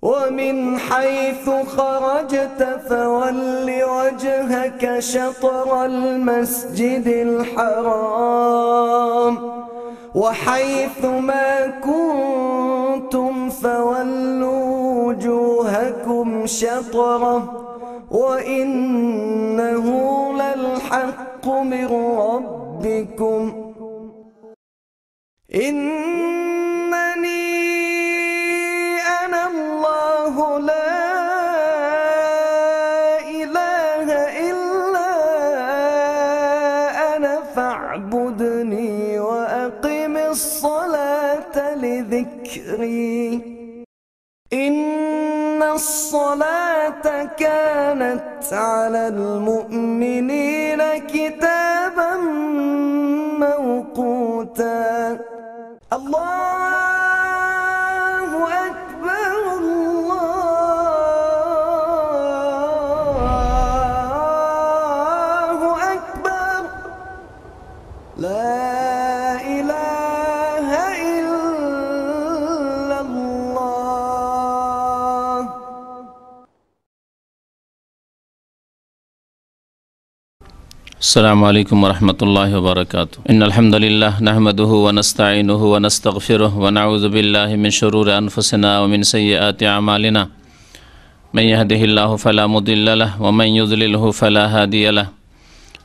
ومن حيث خرجت فول وجهك شطر المسجد الحرام وحيث ما كنتم فولوا وجوهكم شطره وإنه للحق من ربكم إنني أنا الله لا إله إلا أنا فاعبدني وأقم الصلاة لذكري إن الصلاة كانت على المؤمنين كتابا موقوتا الله أكبر الله أكبر لا إله إلا الله. السلام عليكم ورحمة الله وبركاته. إن الحمد لله نحمده ونستعينه ونستغفره ونعوذ بالله من شرور أنفسنا ومن سيئات أعمالنا من يهده الله فلا مضل له ومن يضلله فلا هادي له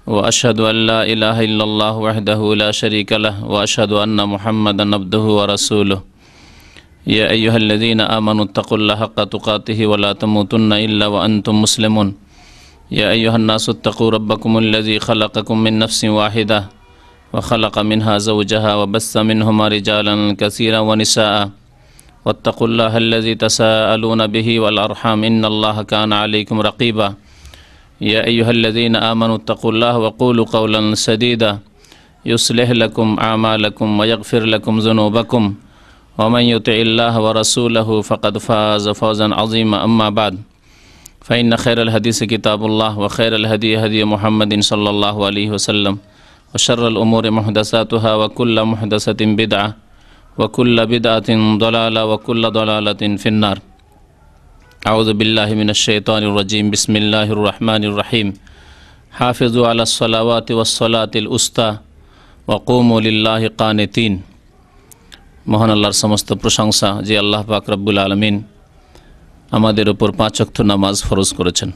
وأشهد أن لا إله إلا الله وحده لا شريك له وأشهد أن محمدا عبده ورسوله يا أيها الذين آمنوا اتقوا الله حق تقاته ولا تموتن إلا وأنتم مسلمون يا أيها الناس اتقوا ربكم الذي خلقكم من نفس واحدة وخلق منها زوجها وبث منهما رجالا كثيرا ونساء واتقوا الله الذي تساءلون به والأرحام إن الله كان عليكم رقيبا يا أيها الذين آمنوا اتقوا الله وقولوا قولا سديدا يصلح لكم أعمالكم ويغفر لكم ذنوبكم ومن يطع الله ورسوله فقد فاز فوزا عظيما أما بعد فإن خير الحديث كتاب الله وخير الهدي هدي محمد صلى الله عليه وسلم وشر الأمور محدثاتها وكل محدثة بدعة وكل بدعة ضلالة وكل ضلالة في النار. أعوذ بالله من الشيطان الرجيم. بسم الله الرحمن الرحيم. حافظوا على الصلوات والصلاة الوسطى وقوموا لله قانتين. মহান আল্লাহর সমস্ত প্রশংসা যে আল্লাহ পাক রব্বুল আলামিন আমাদের উপর 5 ওয়াক্ত নামাজ ফরজ করেছেন।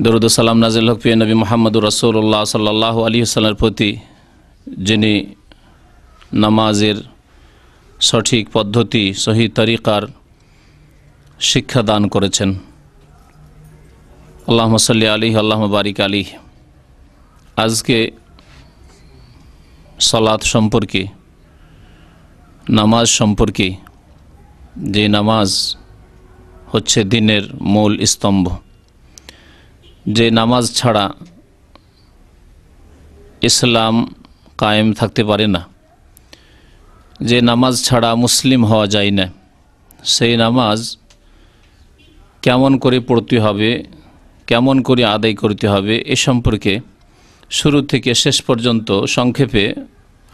দরুদ ও সালাম নাজিল হোক প্রিয় নবী মুহাম্মদুর রাসূলুল্লাহ সাল্লাল্লাহু আলাইহি ওয়াসাল্লামের প্রতি, যিনি নামাজের সঠিক পদ্ধতি সহি তরিকার শিক্ষা দান করেছেন। আল্লাহুম্মা সাল্লি আলাইহি আল্লাহুম্মা বারিক আলাইহি। আজকে সালাত সম্পর্কে, নামাজ সম্পর্কে, যে নামাজ হচ্ছে দিনের মূল স্তম্ভ, যে নামাজ ছাড়া ইসলাম কায়েম থাকতে পারে না, যে নামাজ ছাড়া মুসলিম হওয়া যায় না, সেই নামাজ কেমন করে পড়তে হবে, কেমন করে আদায় করতে হবে, এ সম্পর্কে শুরু থেকে শেষ পর্যন্ত সংক্ষেপে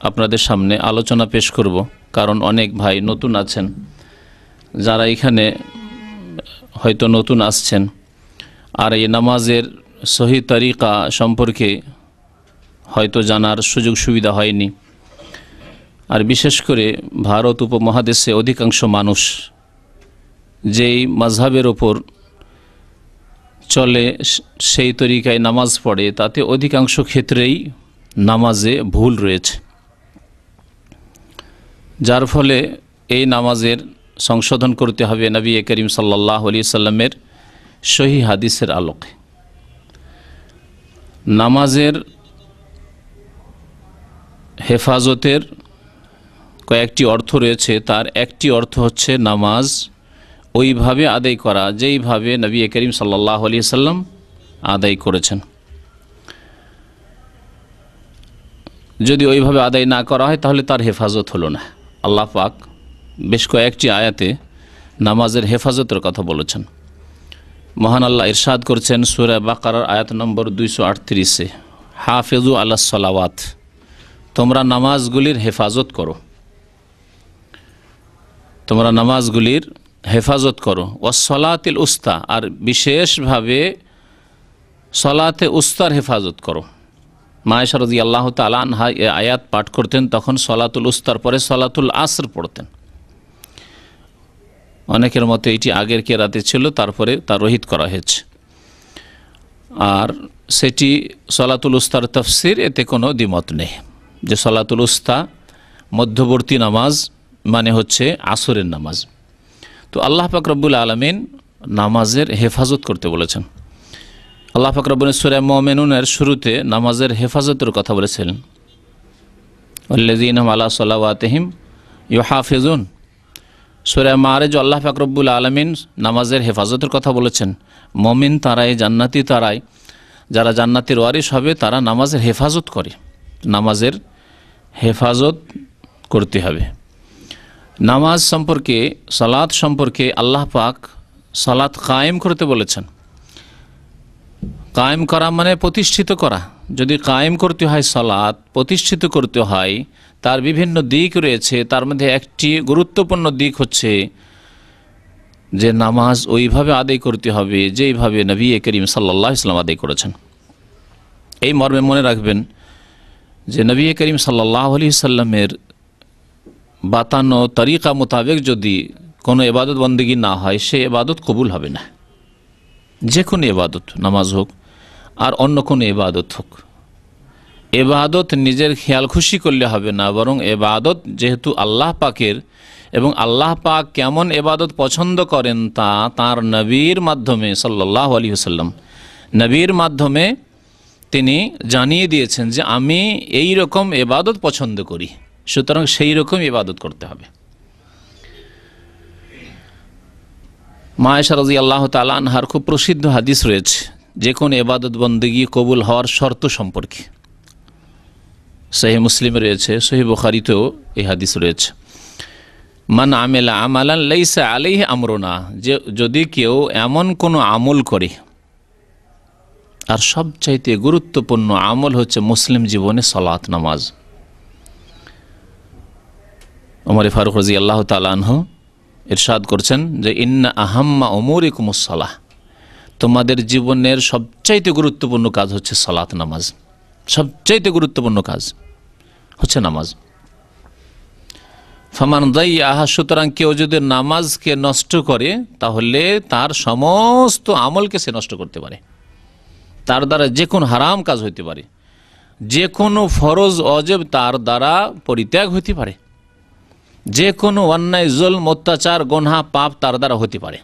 আপনাদের সামনে আলোচনা পেশ করব। কারণ অনেক ভাই নতুন আছেন, যারা এখানে হয়তো নতুন আসছেন আর এই নামাজের সহি তরিকা সম্পর্কে হয়তো জানার সুযোগ সুবিধা হয়নি। আর বিশেষ করে ভারত উপমহাদেশে অধিকাংশ মানুষ যেই মাযহাবের ওপর চলে, সেই তরিকায় নামাজ পড়ে, তাতে অধিকাংশ ক্ষেত্রেই নামাজে ভুল রয়েছে, যার ফলে এই নামাজের সংশোধন করতে হবে নবী করিম সাল্লাল্লাহু আলাইহি সাল্লামের সহি হাদিসের আলোকে। নামাজের হেফাজতের কয়েকটি অর্থ রয়েছে, তার একটি অর্থ হচ্ছে নামাজ ওইভাবে আদায় করা যেইভাবে নবী করিম সাল্লাল্লাহু আলাইহি সাল্লাম আদায় করেছেন। যদি ওইভাবে আদায় না করা হয় তাহলে তার হেফাজত হলো না। আল্লাহ পাক বেশ কয়েকটি আয়াতে নামাজের হেফাজতের কথা বলেছেন। মহান আল্লাহ ইরশাদ করছেন সূরা বাকারার আয়াত নম্বর 238-এ, হাফিজু আলাস সালাওয়াত, তোমরা নামাজগুলির হেফাজত করো। তোমরা নামাজগুলির হেফাজত করো, ওয়াসসালাতিল উস্তা, আর বিশেষভাবে সলাতে উস্তার হেফাজত করো। মা আয়েশা রাদিয়াল্লাহু তাআলা আনহা এই আয়াত পাঠ করতেন, তখন সলাতুল উস্তার পরে সলাতুল আসর পড়তেন। অনেকের মতে এটি আগের কেরাতে ছিল, তারপরে তা রহিত করা হয়েছে। আর সেটি সলাতুল উস্তার তাফসির, এতে কোনো দ্বিমত নেই যে সলাতুল উস্তা মধ্যবর্তী নামাজ মানে হচ্ছে আসরের নামাজ। তো আল্লাহ পাক রব্বুল আলামিন নামাজের হেফাজত করতে বলেছেন। আল্লাহ পাক রব্বুল সূরা মুমিনুনের শুরুতে নামাজের হেফাজতের কথা বলেছিলেন, আল্লাযীনা আলা সালাওয়াতিহিম ইউহাফিজুন। সূরা মাআরিজ আল্লাহ পাক রব্বুল আলামিন নামাজের হেফাজতের কথা বলেছেন। মুমিন তারাই, জান্নাতি তারাই, যারা জান্নাতের ওয়ারিস হবে তারা নামাজের হেফাজত করে। নামাজের হেফাজত করতে হবে। নামাজ সম্পর্কে, সালাত সম্পর্কে আল্লাহ পাক সালাত কায়েম করতে বলেছেন। কায়েম করা মানে প্রতিষ্ঠিত করা। যদি কায়েম করতে হয় সালাত, প্রতিষ্ঠিত করতে হয়, তার বিভিন্ন দিক রয়েছে। তার মধ্যে একটি গুরুত্বপূর্ণ দিক হচ্ছে যে নামাজ ওইভাবে আদায় করতে হবে যেইভাবে নবী করিম সাল্লাল্লাহু আলাইহি ওয়াসাল্লাম আদায় করেছেন। এই মর্মে মনে রাখবেন যে নবী করিম সাল্লাল্লাহু আলাইহি ওয়াসাল্লামের বাতানো তরিকা মোতাবেক যদি কোনো ইবাদত বন্দেগী না হয়, সে ইবাদত কবুল হবে না। যে কোনো ইবাদত, নামাজ হোক আর অন্য কোনো ইবাদত হোক, ইবাদত নিজের খেয়াল খুশি করলে হবে না, বরং ইবাদত যেহেতু আল্লাহ পাকের, এবং আল্লাহ পাক কেমন ইবাদত পছন্দ করেন তা তাঁর নবীর মাধ্যমে সাল্লাল্লাহু আলাইহি ওয়াসাল্লাম, নবীর মাধ্যমে তিনি জানিয়ে দিয়েছেন যে আমি এই রকম ইবাদত পছন্দ করি, সুতরাং সেই রকম ইবাদত করতে হবে। মা আয়েশা রাদিয়াল্লাহু তাআলা আনহার খুব প্রসিদ্ধ হাদিস রয়েছে যে কোনো ইবাদত বন্দেগী কবুল হওয়ার শর্ত সম্পর্কে। সহিহ মুসলিমে রয়েছে, সহিহ বুখারীতেও এই হাদিস রয়েছে। মান আমিলা আমালান লাইসা আলাইহি আমরুনা, যে যদি কেউ এমন কোনো আমল করে, আর সবচাইতে গুরুত্বপূর্ণ আমল হচ্ছে মুসলিম জীবনে সালাত, নামাজ। ওমর ফারুক রাদিয়াল্লাহু তাআলা আনহু ইরশাদ করছেন যে ইন্না আহাম্মা উমুরিকুমুস সালাহ, তোমাদের জীবনের সবচাইতে গুরুত্বপূর্ণ কাজ হচ্ছে সালাত, নামাজ। সবচাইতে গুরুত্বপূর্ণ কাজ হচ্ছে নামাজ। ফামান দাইয়াহা, সুতরাং কেউ যদি নামাজকে নষ্ট করে তাহলে তার সমস্ত আমলকে সে নষ্ট করতে পারে। তার দ্বারা যে কোনো হারাম কাজ হইতে পারে, যে কোনো ফরজ অজেব তার দ্বারা পরিত্যাগ হইতে পারে, যে কোনো অন্যায়, জুলম, অত্যাচার, গুনাহ, পাপ তার দ্বারা হতে পারে।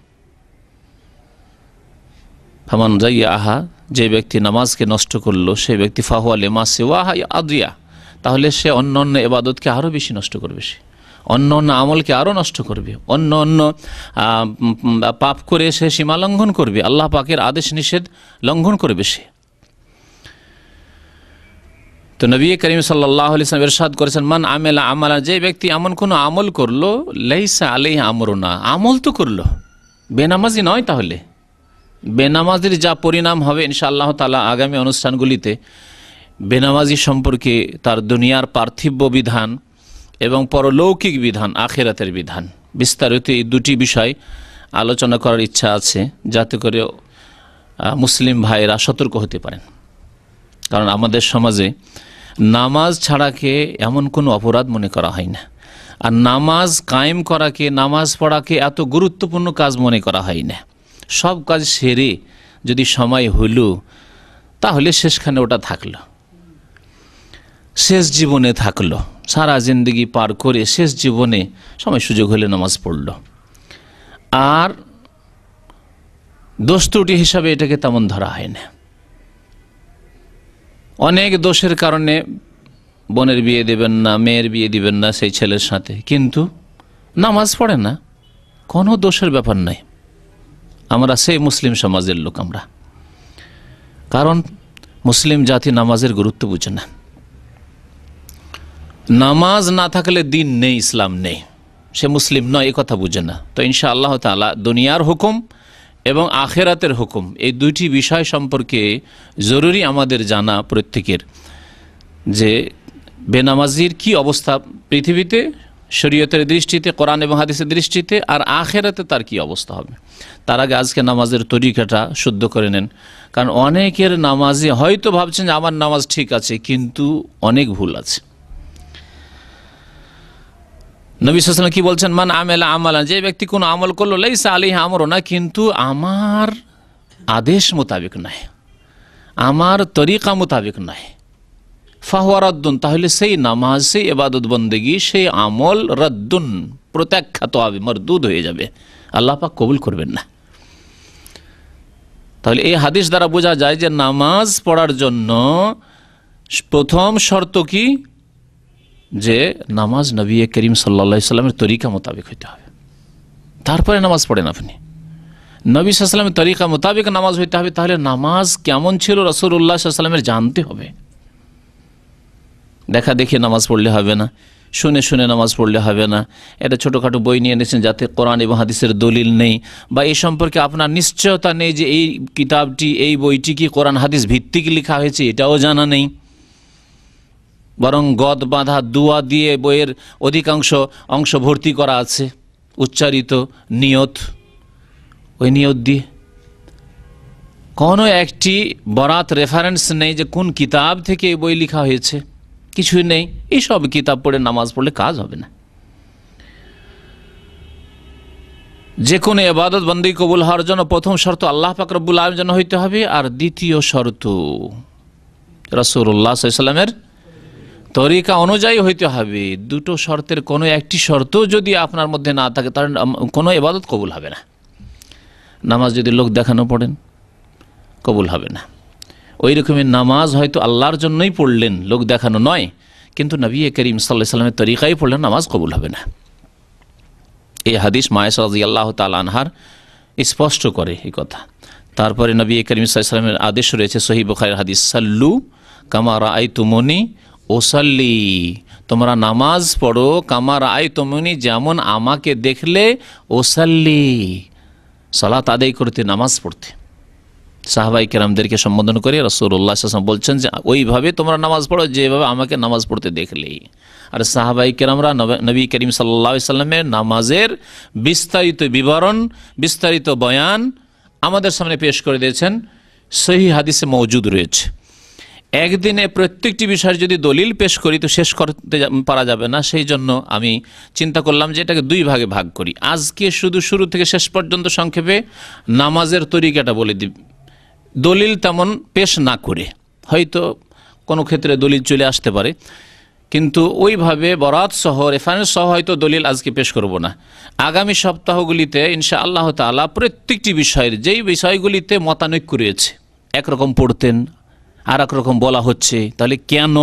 ফামান দাইয়াহা, যে ব্যক্তি নামাজকে নষ্ট করলো সেই ব্যক্তি ফাহুয়া লিমা সিওয়াহা আদিয়া, তাহলে সে অন্য অন্য ইবাদতকে আরও বেশি নষ্ট করবে, সে অন্য অন্য আমলকে আরও নষ্ট করবে, অন্য অন্য পাপ করে সে সীমা লঙ্ঘন করবে, আল্লাহ পাকের আদেশ নিষেধ লঙ্ঘন করবে সে। তো নবী করিম সাল্লাল্লাহু আলাইহি ওয়াসাল্লাম ইরশাদ করেছেন মান আমিলা আমালা, যে ব্যক্তি এমন কোনো আমল করলো লাইসা আলাইহি আমরুনা, আমল তো করলো, বেনামাজি নয়, তাহলে বেনামাজির যা পরিণাম হবে ইনশাআল্লাহ তাআলা আগামী অনুষ্ঠানগুলিতে বেনামাজি সম্পর্কে তার দুনিয়ার পার্থিব বিধান এবং পরলৌকিক বিধান, আখিরাতের বিধান, বিস্তারিত এই দুটি বিষয় আলোচনা করার ইচ্ছা আছে, যাতে করে মুসলিম ভাইরা সতর্ক হতে পারেন। কারণ আমাদের সমাজে নামাজ ছাড়াকে এমন কোনো অপরাধ মনে করা হয় না, আর নামাজ কায়েম করাকে, নামাজ পড়াকে এত গুরুত্বপূর্ণ কাজ মনে করা হয় না। সব কাজ সেরে যদি সময় হইল তাহলে শেষখানে ওটা থাকলো, শেষ জীবনে থাকলো, সারা জিন্দগি পার করে শেষ জীবনে সময় সুযোগ হলে নামাজ পড়ল। আর দোষ ত্রুটি হিসাবে এটাকে তেমন ধরা হয় না। অনেক দোষের কারণে বোনের বিয়ে দেবেন না, মেয়ের বিয়ে দিবেন না সেই ছেলের সাথে, কিন্তু নামাজ পড়ে না, কোনো দোষের ব্যাপার নাই। আমরা সেই মুসলিম সমাজের লোক আমরা, কারণ মুসলিম জাতি নামাজের গুরুত্ব বুঝে না। নামাজ না থাকলে দিন নেই, ইসলাম নেই, সে মুসলিম নয়, এ কথা বুঝে না। তো ইনশাআল্লাহ তাআলা দুনিয়ার হুকুম এবং আখেরাতের হুকুম, এই দুইটি বিষয় সম্পর্কে জরুরি আমাদের জানা প্রত্যেকের, যে বেনামাজির কি অবস্থা পৃথিবীতে শরীয়তের দৃষ্টিতে, কোরআন এবং হাদিসের দৃষ্টিতে, আর আখেরাতে তার কি অবস্থা হবে। তার আগে আজকে নামাজের তরিকাটা শুদ্ধ করে নেন, কারণ অনেকের নামাজে হয়তো ভাবছেন যে আমার নামাজ ঠিক আছে, কিন্তু অনেক ভুল আছে। নবী সাল্লাল্লাহু আলাইহি ওয়াসাল্লাম কি বলছেন, মান আমেলা আমালান, যে ব্যক্তি কোনো আমল করলো লাইসা আলাইহি আমরুনা, কিন্তু আমার আদেশ মোতাবেক নয়, আমার তরিকা মোতাবেক নয়, ফাহুয়া রাদ্দুন, তাহলে সেই নামাজ, সেই ইবাদত বন্দেগী, সেই আমল রাদ্দুন, প্রত্যাখ্যাত হবে, মরদুদ হয়ে যাবে, আল্লাহ পাক কবুল করবেন না। তাহলে এই হাদিস দ্বারা বোঝা যায় যে নামাজ পড়ার জন্য প্রথম শর্ত কি, যে নামাজ নবী করিম সাল্লাল্লাহু আলাইহি সাল্লামের তরিকা মোতাবেক হইতে হবে। তারপরে নামাজ পড়েন আপনি, নবী সাল্লাল্লাহু আলাইহি সাল্লামের তরিকা মোতাবেক নামাজ হইতে হবে। তাহলে নামাজ কেমন ছিল রাসূলুল্লাহ সাল্লাল্লাহু আলাইহি সাল্লামের জানতে হবে। দেখা দেখে নামাজ পড়লে হবে না, শুনে শুনে নামাজ পড়লে হবে না। এটা ছোটোখাটো বই নিয়ে এনেছেন যাতে কোরআন এবং হাদিসের দলিল নেই, বা এই সম্পর্কে আপনার নিশ্চয়তা নেই যে এই কিতাবটি, এই বইটি কি কোরআন হাদিস ভিত্তিক লেখা হয়েছে, এটাও জানা নেই। বরং গদ বাঁধা দুয়া দিয়ে বইয়ের অধিকাংশ অংশ ভর্তি করা আছে, উচ্চারিত নিয়ত, ওই নিয়ত দিয়ে কোনো একটি বরাত রেফারেন্স নেই যে কোন কিতাব থেকে এই বই লেখা হয়েছে, কিছুই নেই। এইসব কিতাব পড়ে নামাজ পড়লে কাজ হবে না। যে কোনো ইবাদত বন্দেগী কবুল হওয়ার জন্য প্রথম শর্ত আল্লাহ পাক রব্বুল আলামিন যেন হইতে হবে, আর দ্বিতীয় শর্ত রাসূলুল্লাহ সাল্লাল্লাহু আলাইহি ওয়াসাল্লামের তরিকা অনুযায়ী হইতে হবে। দুটো শর্তের কোনো একটি শর্ত যদি আপনার মধ্যে না থাকে, তাহলে কোনো ইবাদত কবুল হবে না। নামাজ যদি লোক দেখানো পড়েন, কবুল হবে না। ওই রকমের নামাজ হয়তো আল্লাহর জন্যই পড়লেন, লোক দেখানো নয়, কিন্তু নবী করিম সাল্লাল্লাহু আলাইহি ওয়াসাল্লামের তরিকায় পড়লেন, নামাজ কবুল হবে না। এই হাদিস মায়েশা রাদিয়াল্লাহু তাআলা আনহার স্পষ্ট করে এই কথা। তারপরে নবী করিম সাল্লাল্লাহু আলাইহি ওয়াসাল্লামের আদেশ রয়েছে সহিহ বুখারীর হাদিস, সাল্লু কামা রাআইতুমুনি ওসাল্লি, তোমরা নামাজ পড়ো কামা রাআইতুমুনি, যেমন আমাকে দেখলে, ওসাল্লি, সালাত আদায় করতে, নামাজ পড়তে। সাহাবাই কেরামদেরকে সম্বোধন করে রাসূলুল্লাহ সাল্লাল্লাহু আলাইহি ওয়াসাল্লাম বলছেন যে ওইভাবে তোমরা নামাজ পড়ো যেভাবে আমাকে নামাজ পড়তে দেখলেই। আর সাহাবাই কেরামরা নবী করিম সাল্লাল্লাহু আলাইহি ওয়াসাল্লামের নামাজের বিস্তারিত বিবরণ, বিস্তারিত বয়ান আমাদের সামনে পেশ করে দিয়েছেন, সহিহ হাদিসে মওজুদ রয়েছে। একদিনে প্রত্যেকটি বিষয়ের যদি দলিল পেশ করি তো শেষ করতে পারা যাবে না, সেই জন্য আমি চিন্তা করলাম যে এটাকে দুই ভাগে ভাগ করি। আজকে শুধু শুরু থেকে শেষ পর্যন্ত সংক্ষেপে নামাজের তরিকাটা বলে দিই, দলিল তেমন পেশ না করে। হয়তো কোনো ক্ষেত্রে দলিল চলে আসতে পারে, কিন্তু ওইভাবে বরাত সহ, রেফারেন্স সহ হয়তো দলিল আজকে পেশ করব না। আগামী সপ্তাহগুলিতে ইনশাআল্লাহ তাআলা প্রত্যেকটি বিষয়ের, যেই বিষয়গুলিতে মতানৈক্য রয়েছে, একরকম পড়তেন আর একরকম বলা হচ্ছে, তাহলে কেন,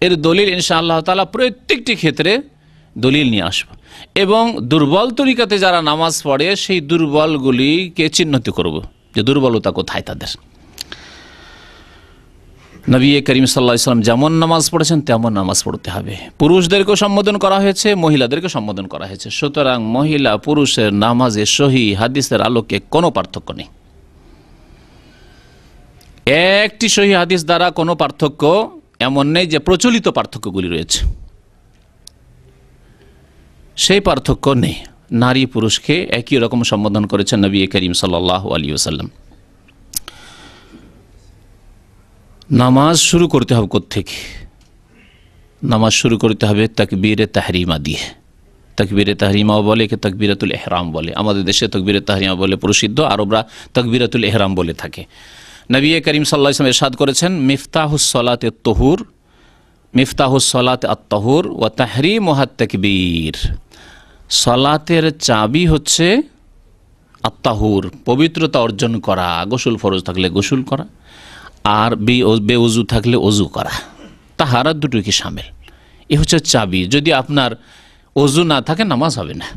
এর দলিল ইনশাআল্লাহ তাআলা প্রত্যেকটি ক্ষেত্রে দলিল নিয়ে আসব। এবং দুর্বল তরিকাতে যারা নামাজ পড়ে সেই দুর্বলগুলিকে চিহ্নিত করব যে দুর্বলতা কোথায় তাদের। নবী করিম সাল্লাল্লাহু আলাইহি ওয়াসাল্লাম যেমন নামাজ পড়েছেন তেমন নামাজ পড়তে হবে। পুরুষদেরকেও সম্বোধন করা হয়েছে, মহিলাদেরকে সম্বোধন করা হয়েছে। সুতরাং মহিলা পুরুষের নামাজে সহিহ হাদিসের আলোকে কোনো পার্থক্য নেই। একটি সহিহ হাদিস দ্বারা কোনো পার্থক্য এমন নেই যে প্রচলিত পার্থক্যগুলি রয়েছে, সেই পার্থক্য নেই। নারী পুরুষকে একই রকম সম্বোধন করেছেন নবী করিম সাল্লাল্লাহু আলাইহি ওয়াসাল্লাম। নামাজ শুরু করতে হবে কোত্থেকে? নামাজ শুরু করতে হবে তাকবীরে তাহরিমা দিয়ে। তাকবীরে তাহরিমাও বলে, কে তাকবীরাতুল ইহরাম বলে। আমাদের দেশে তাকবীরে তাহরিমা বলে প্রসিদ্ধ, আরবরা তাকবীরাতুল ইহরাম বলে থাকে। নবী করিম সাল্লাল্লাহু আলাইহি ওয়াসাল্লাম ইরশাদ করেছেন, মিফতাহুস সালাতে তুহুর, মিফতাহুস সালাতে আত-তাহুর ওয়া তাহরিমুহাত তাকবীর। সালাতের চাবি হচ্ছে আত-তাহুর, পবিত্রতা অর্জন করা, গোসল ফরজ থাকলে গোসল করা, আর বেউজু থাকলে ওযু করা। তাহারাত দুটো কি শামিল, এ হচ্ছে চাবি। যদি আপনার ওযু না থাকে নামাজ হবে না।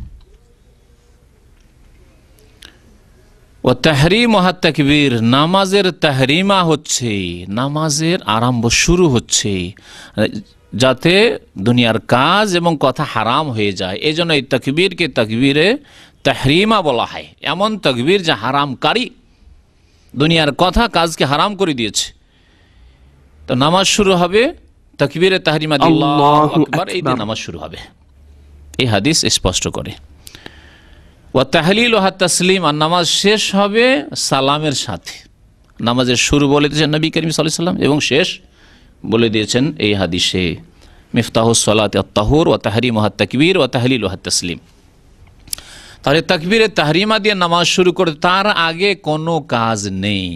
ও তাহরিমুহাত তাকবীর, নামাজের তাহরিমা হচ্ছে, নামাজের আরম্ভ শুরু হচ্ছে যাতে দুনিয়ার কাজ এবং কথা হারাম হয়ে যায়। এই জন্য এই তাকবীরকে তাকবীরে তাহরিমা বলা হয়। এমন তাকবীর যা হারামকারী, দুনিয়ার কথা কাজকে হারাম করে দিয়েছে। তো নামাজ শুরু হবে তাকবীরে তাহরিমা দিয়ে, আল্লাহু আকবার, এই দিয়ে নামাজ শুরু হবে। এই হাদিস স্পষ্ট করে। ওয়া তাহলিল ওয়া তাসলিম, আর নামাজ শেষ হবে সালামের সাথে। নামাজের শুরু বলে দিয়েছেন নবী করিম সাল্লাল্লাহু আলাইহি ওয়াসাল্লাম, এবং শেষ বলে দিয়েছেন এই হাদিসে, মিফতাহুস সালাতি আত-তাহুর ওয়া তাহরিমুহা তাকবীর ওয়া তাহলিলুহা তাসলিম। তাহলে তাকবীরে তাহরিমা দিয়ে নামাজ শুরু করে তার আগে কোনো কাজ নেই।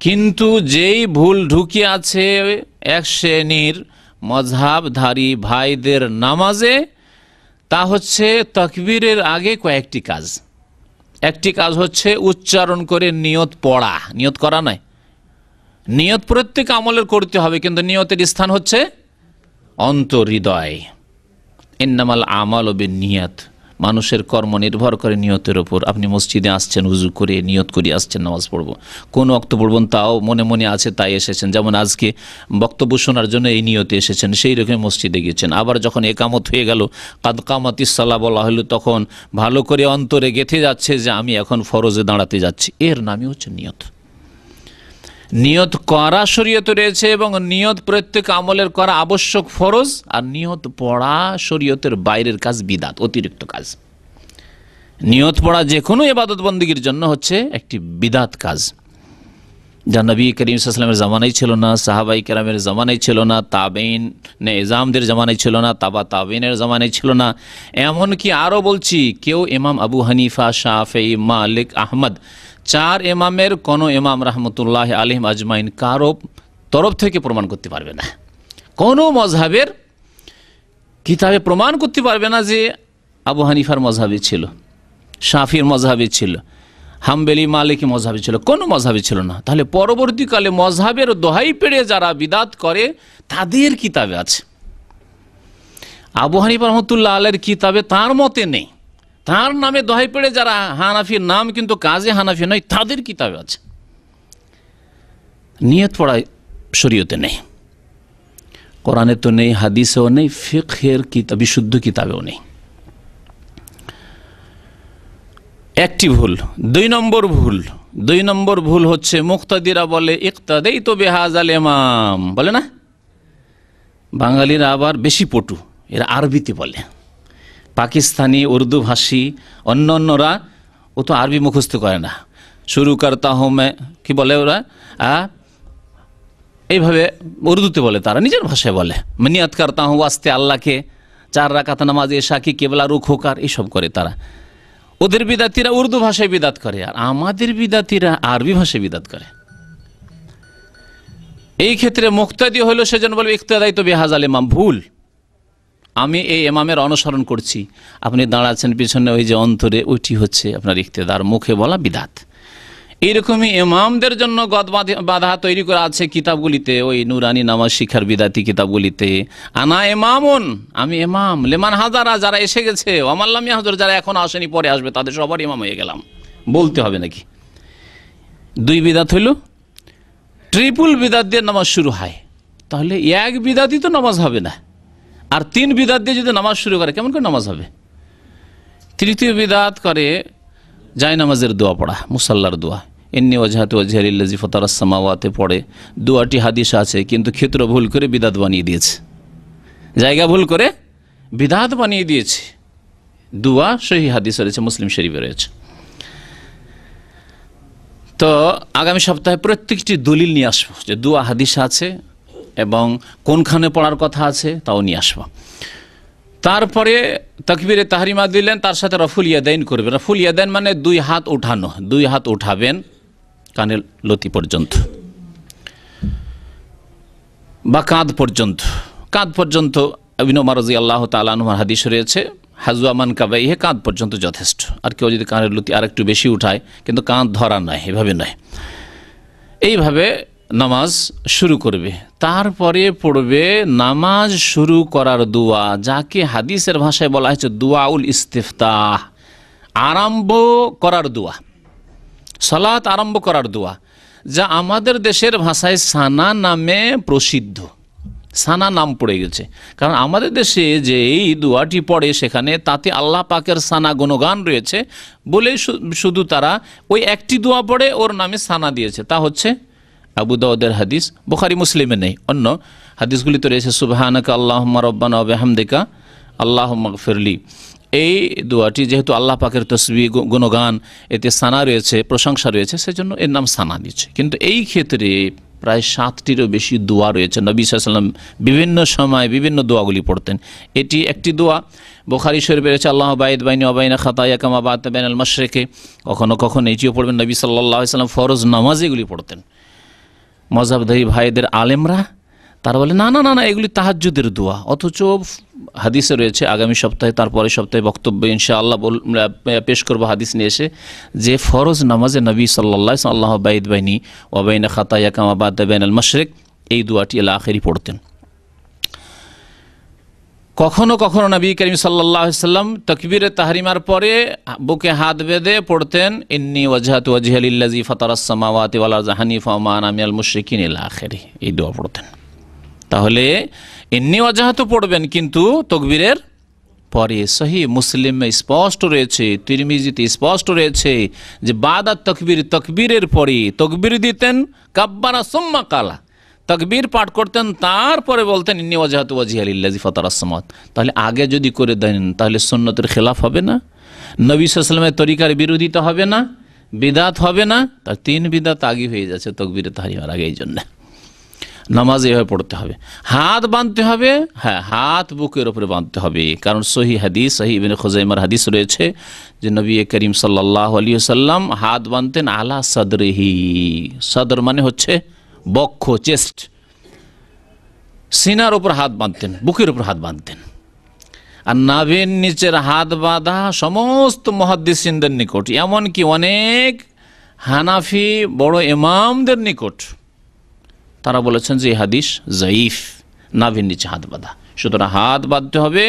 কিন্তু যেই ভুল ঢুকে আছে এক শ্রেণীর মযহাবধারী ভাইদের নামাজে, তা হচ্ছে তাকবীরের আগে কয়েকটি কাজ। একটি কাজ হচ্ছে উচ্চারণ করে নিয়ত পড়া, নিয়ত করা নয়। নিয়ত প্রত্যেক আমলের করতে হবে, কিন্তু নিয়তের স্থান হচ্ছে অন্তর্হৃদয়। ইন্নামাল আমালু বিন্নিয়াত, মানুষের কর্ম নির্ভর করে নিয়তের ওপর। আপনি মসজিদে আসছেন, উযু করে নিয়ত করে আসছেন নামাজ পড়ব, কোন ওয়াক্ত পড়বেন তাও মনে মনে আছে, তাই এসেছেন। যেমন আজকে বক্তব্য শোনার জন্য এই নিয়তে এসেছেন, সেই রকম মসজিদে গিয়েছেন। আবার যখন একামত হয়ে গেল, কাদ কামাতিস সালাহ বলা হলো, তখন ভালো করে অন্তরে গেঁথে যাচ্ছে যে আমি এখন ফরজে দাঁড়াতে যাচ্ছি। এর নামই হচ্ছে নিয়ত। নিয়ত করা শরীয়তে রয়েছে, এবং নিয়ত প্রত্যেক আমলের করা আবশ্যক ফরজ, আর নিয়ত পড়া শরীয়তের বাইরের কাজ, বিদাত, অতিরিক্ত কাজ। নিয়ত পড়া যে কোনো ইবাদত বন্দেগীর জন্য হচ্ছে একটি বিদাত কাজ, যা নবী করিম সাল্লাল্লাহু আলাইহি ওয়াসাল্লামের জামানায় ছিল না, সাহাবাই কেরামের জামানায় ছিল না, তাবেইন এজামদের জামানায় ছিল না, তাবেইনের জামানায় ছিল না। এমনকি আরও বলছি, কেউ ইমাম আবু হানিফা, শাফেঈ, মালিক, আহমদ, চার ইমামের কোনো ইমাম রাহমাতুল্লাহ আলাইহিম আজমাইন কারো তরফ থেকে প্রমাণ করতে পারবে না, কোনো মযহাবের কিতাবে প্রমাণ করতে পারবে না যে আবু হানিফার মযহাবে ছিল, শাফির মযহাবে ছিল, হাম্বলি, মালিকি মযহাবে ছিল, কোনো মযহাবে ছিল না। তাহলে পরবর্তীকালে মযহাবের দোহাই পেড়ে যারা বিদাত করে তাদের কিতাবে আছে। আবু হানিফা রহমতুল্লাহ আলাইহির কিতাবে তার মতে নেই, তার নামে দোহাই পেড়ে যারা হানাফির নাম কিন্তু কাজে হানাফি নয়, তাদের কিতাবে আছে। নিয়ত পড়ায় শরীয়তে নেই, কোরআনে তো নেই, হাদিসেও নেই, ফিকহের কিতাব, বিশুদ্ধ কিতাবেও নেই। একটি ভুল। দুই নম্বর ভুল হচ্ছে মুক্তাদিরা বলে ইক্তাদাইতু বিহাযাল ইমাম, বলে না? বাঙালিরা আবার বেশি পটু, এরা আরবিতে বলে। পাকিস্তানি, উর্দু ভাষী অন্যরা ও তো আরবি মুখস্থ করে না। শুরু করতা হুঁ মে, কি বলে ওরা, এইভাবে উর্দুতে বলে, তারা নিজের ভাষায় বলে। নিয়াত করতা হুঁ ওয়াস্তে আল্লাহকে, 4 রাকাত নামাজ এশা কি কেবলা রুখ হোকার, এইসব করে তারা। ওদের বিদাতিরা উর্দু ভাষায় বিদাত করে, আর আমাদের বিদাতিরা আরবি ভাষায় বিদাত করে। এই ক্ষেত্রে মুক্তাদি হলো সেজন্য বলবে ইক্তাদাইতু বিহাযাল ইমাম, ভুল। আমি এই ইমামের অনুসরণ করছি, আপনি দাঁড়াচ্ছেন পিছনে, ওই যে অন্তরে, ওইটি হচ্ছে আপনার ইক্তেদার, মুখে বলা বিদাত। এইরকমই ইমামদের জন্য গদ বাধা তৈরি করা আছে কিতাবগুলিতে, ওই নুরানি নামাজ শিখার বিদাতি কিতাবগুলিতে। আনা ইমামুন, আমি ইমাম, লেমান হাজারা, যারা এসে গেছে, ওয়ামাল্লাম ইয়াহজুর, যারা এখন আসেনি পরে আসবে, তাদের সবার ইমাম হয়ে গেলাম, বলতে হবে নাকি? 2 বিদাত হইল, ট্রিপল বিদাত দিয়ে নামাজ শুরু হয়, তাহলে এক বিদাতই তো নামাজ হবে না। আর 3 বিদাত দিয়ে যদি নামাজ শুরু করে, কেমন করে নামাজ হবে? তৃতীয় বিদাত করে জায়নামাজের দোয়া পড়া, মুসাল্লার দোয়া, ইন্নী ওয়াজহাতু ওয়াজহিয়া লিল্লাযী ফাতারাস সামাওয়াতি পড়ে। দোয়াটি হাদিস আছে, কিন্তু ক্ষেত্র ভুল করে বিদাত বানিয়ে দিয়েছে, জায়গা ভুল করে বিদাত বানিয়ে দিয়েছে। দোয়া সহিহ হাদিস রয়েছে, মুসলিম শরীফে রয়েছে। তো আগামী সপ্তাহে প্রত্যেকটি দলিল নিয়ে আসবো, যে দোয়া হাদিস আছে এবং কোনখানে পড়ার কথা আছে, তাও নিয়ে আসবো। তারপরে তাকবীরে তাহরিমা দিলেন, তার সাথে রফুল ইয়াদাইন করবেন। রফুল ইয়াদাইন মানে 2 হাত উঠানো, 2 হাত উঠাবেন কানের লতি পর্যন্ত বা কাঁধ পর্যন্ত। ইবনে ওমর রাদিয়াল্লাহু তাআলা আনহুর হাদিস রয়েছে, হাজওয়া মানকাবাইহি, কাঁধ পর্যন্ত যথেষ্ট। আর কেউ যদি কানের লতি আর একটু বেশি উঠায়, কিন্তু কাঁধ ধরা নয়, এভাবে নয়, এইভাবে নামাজ শুরু করবে। তারপরে পড়বে নামাজ শুরু করার দোয়া, যাকে হাদিসের ভাষায় বলা হয়েছে দুআউল ইস্তিফতাহ, আরম্ভ করার দোয়া, সালাত আরম্ভ করার দোয়া, যা আমাদের দেশের ভাষায় সানা নামে প্রসিদ্ধ। সানা নাম পড়ে গেছে, কারণ আমাদের দেশে যে এই দোয়াটি পড়ে, সেখানে তাতে আল্লাহ পাকের সানা গুণগান রয়েছে বলে শুধু তারা ওই একটি দোয়া পড়ে ওর নামে সানা দিয়েছে। তা হচ্ছে আবু দাউদের হাদিস, বুখারী মুসলিমে নেই, অন্য হাদিসগুলিতে রয়েছে সুবহানাকা আল্লাহুম্মা রাব্বানা ওয়া বিহামদিকা আল্লাহুম্মা গফিরলি, এই দোয়াটি যেহেতু আল্লাহ পাকের তসবিহ গুণগান এতে সানা রয়েছে, প্রশংসা রয়েছে, সেজন্য এর নাম সানা দিচ্ছে। কিন্তু এই ক্ষেত্রে প্রায় 7টিরও বেশি দোয়া রয়েছে। নবী সাল্লাল্লাহু আলাইহি ওয়াসাল্লাম বিভিন্ন সময় বিভিন্ন দোয়াগুলি পড়তেন। এটি একটি দোয়া বুখারী শরীফে রয়েছে, আল্লাহ বাইদ বাইনি ওয়া বাইনা খাতায়া কামা বা'আতা বাইনাল মাশরিকি। কখনো কখনো এটিও পড়বেন। নবী সাল্লাল্লাহু আলাইহি ওয়াসাল্লাম ফরজ নামাজে এগুলি পড়তেন। মযহাবধারী ভাইদের আলেমরা তারা বলে না না না না এগুলি তাহাজ্জুদের দোয়া, অথচ হাদিসে রয়েছে, আগামী সপ্তাহে তারপরের সপ্তাহে বক্তব্য ইনশাআল্লাহ পেশ করব হাদিস নিয়ে এসে, যে ফরজ নামাজে নবী সাল্লাল্লাহু আলাইহি ওয়াসাল্লাম আল্লাহ বাইদ বাইনি ওয়া বাইনা খাতায়া কামা বা'আতা বাইনাল মাশরিক এই দোয়াটি আল আখিরি পড়তেন। কখনো কখনো নবী করিম সাল্লাল্লাহু আলাইহি ওয়াসাল্লাম তাকবীরে তাহরিমার পরে বুকে হাত বেঁধে পড়তেন ইন্নী ওয়াজহাতু ওয়াজহিয়া লিল্লাযী ফাতারাস সামাওয়াতি ওয়াল আরযা হানিফা ওয়া মা আনা মিনাল মুশরিকিন ইলা আখিরি, এই দোয়া পড়তেন। তাহলে ইন্নী ওয়াজহাতু পড়বেন, কিন্তু তাকবীরের পরে। সহিহ মুসলিমে স্পষ্ট রয়েছে, তিরমিজিতে স্পষ্ট রয়েছে যে বাদা তাকবীর, তাকবীরের পরে তাকবীর দিতেন, কাব্বারা সুম্মা কালা, তাকবীর পাঠ করতেন, তারপরে বলতেন ইন্নী ওয়াজহাতু ওয়াজহিয়া লিল্লাযী ফাতারাস সামাওয়াত। তাহলে আগে যদি করে দেন তাহলে সুন্নতের খেলাফ হবে না, নবী সাল্লাল্লাহু আলাইহি ওয়াসাল্লামের তরিকার বিরোধিতা হবে না, বিদাত হবে না। তার 3 বিদাত আগে হয়ে যাচ্ছে তাকবীরে তাহরিমার আগে। এই জন্য নামাজ এভাবে পড়তে হবে, হাত বাঁধতে হবে, হ্যাঁ হাত বুকের উপরে বাঁধতে হবে। কারণ সহিহ হাদিস, সহিহ ইবনে খুজাইমার হাদিস রয়েছে যে নবী করিম সাল্লাল্লাহু আলাইহি ওয়াসাল্লাম হাত বাঁধতেন আলা সাদরিহি, সদর মানে হচ্ছে বক্ষ, চেস্ট, সিনার উপর হাত বাঁধতেন, বুকের উপর হাত বাঁধতেন। আর নাভির নিচের হাত বাঁধা সমস্ত মুহাদ্দিসিনদের নিকট, এমনকি অনেক হানাফি বড় ইমামদের নিকট তারা বলেছেন যে এই হাদিস জয়ীফ, নাভির নিচে হাত বাঁধা। সুতরাং হাত বাঁধতে হবে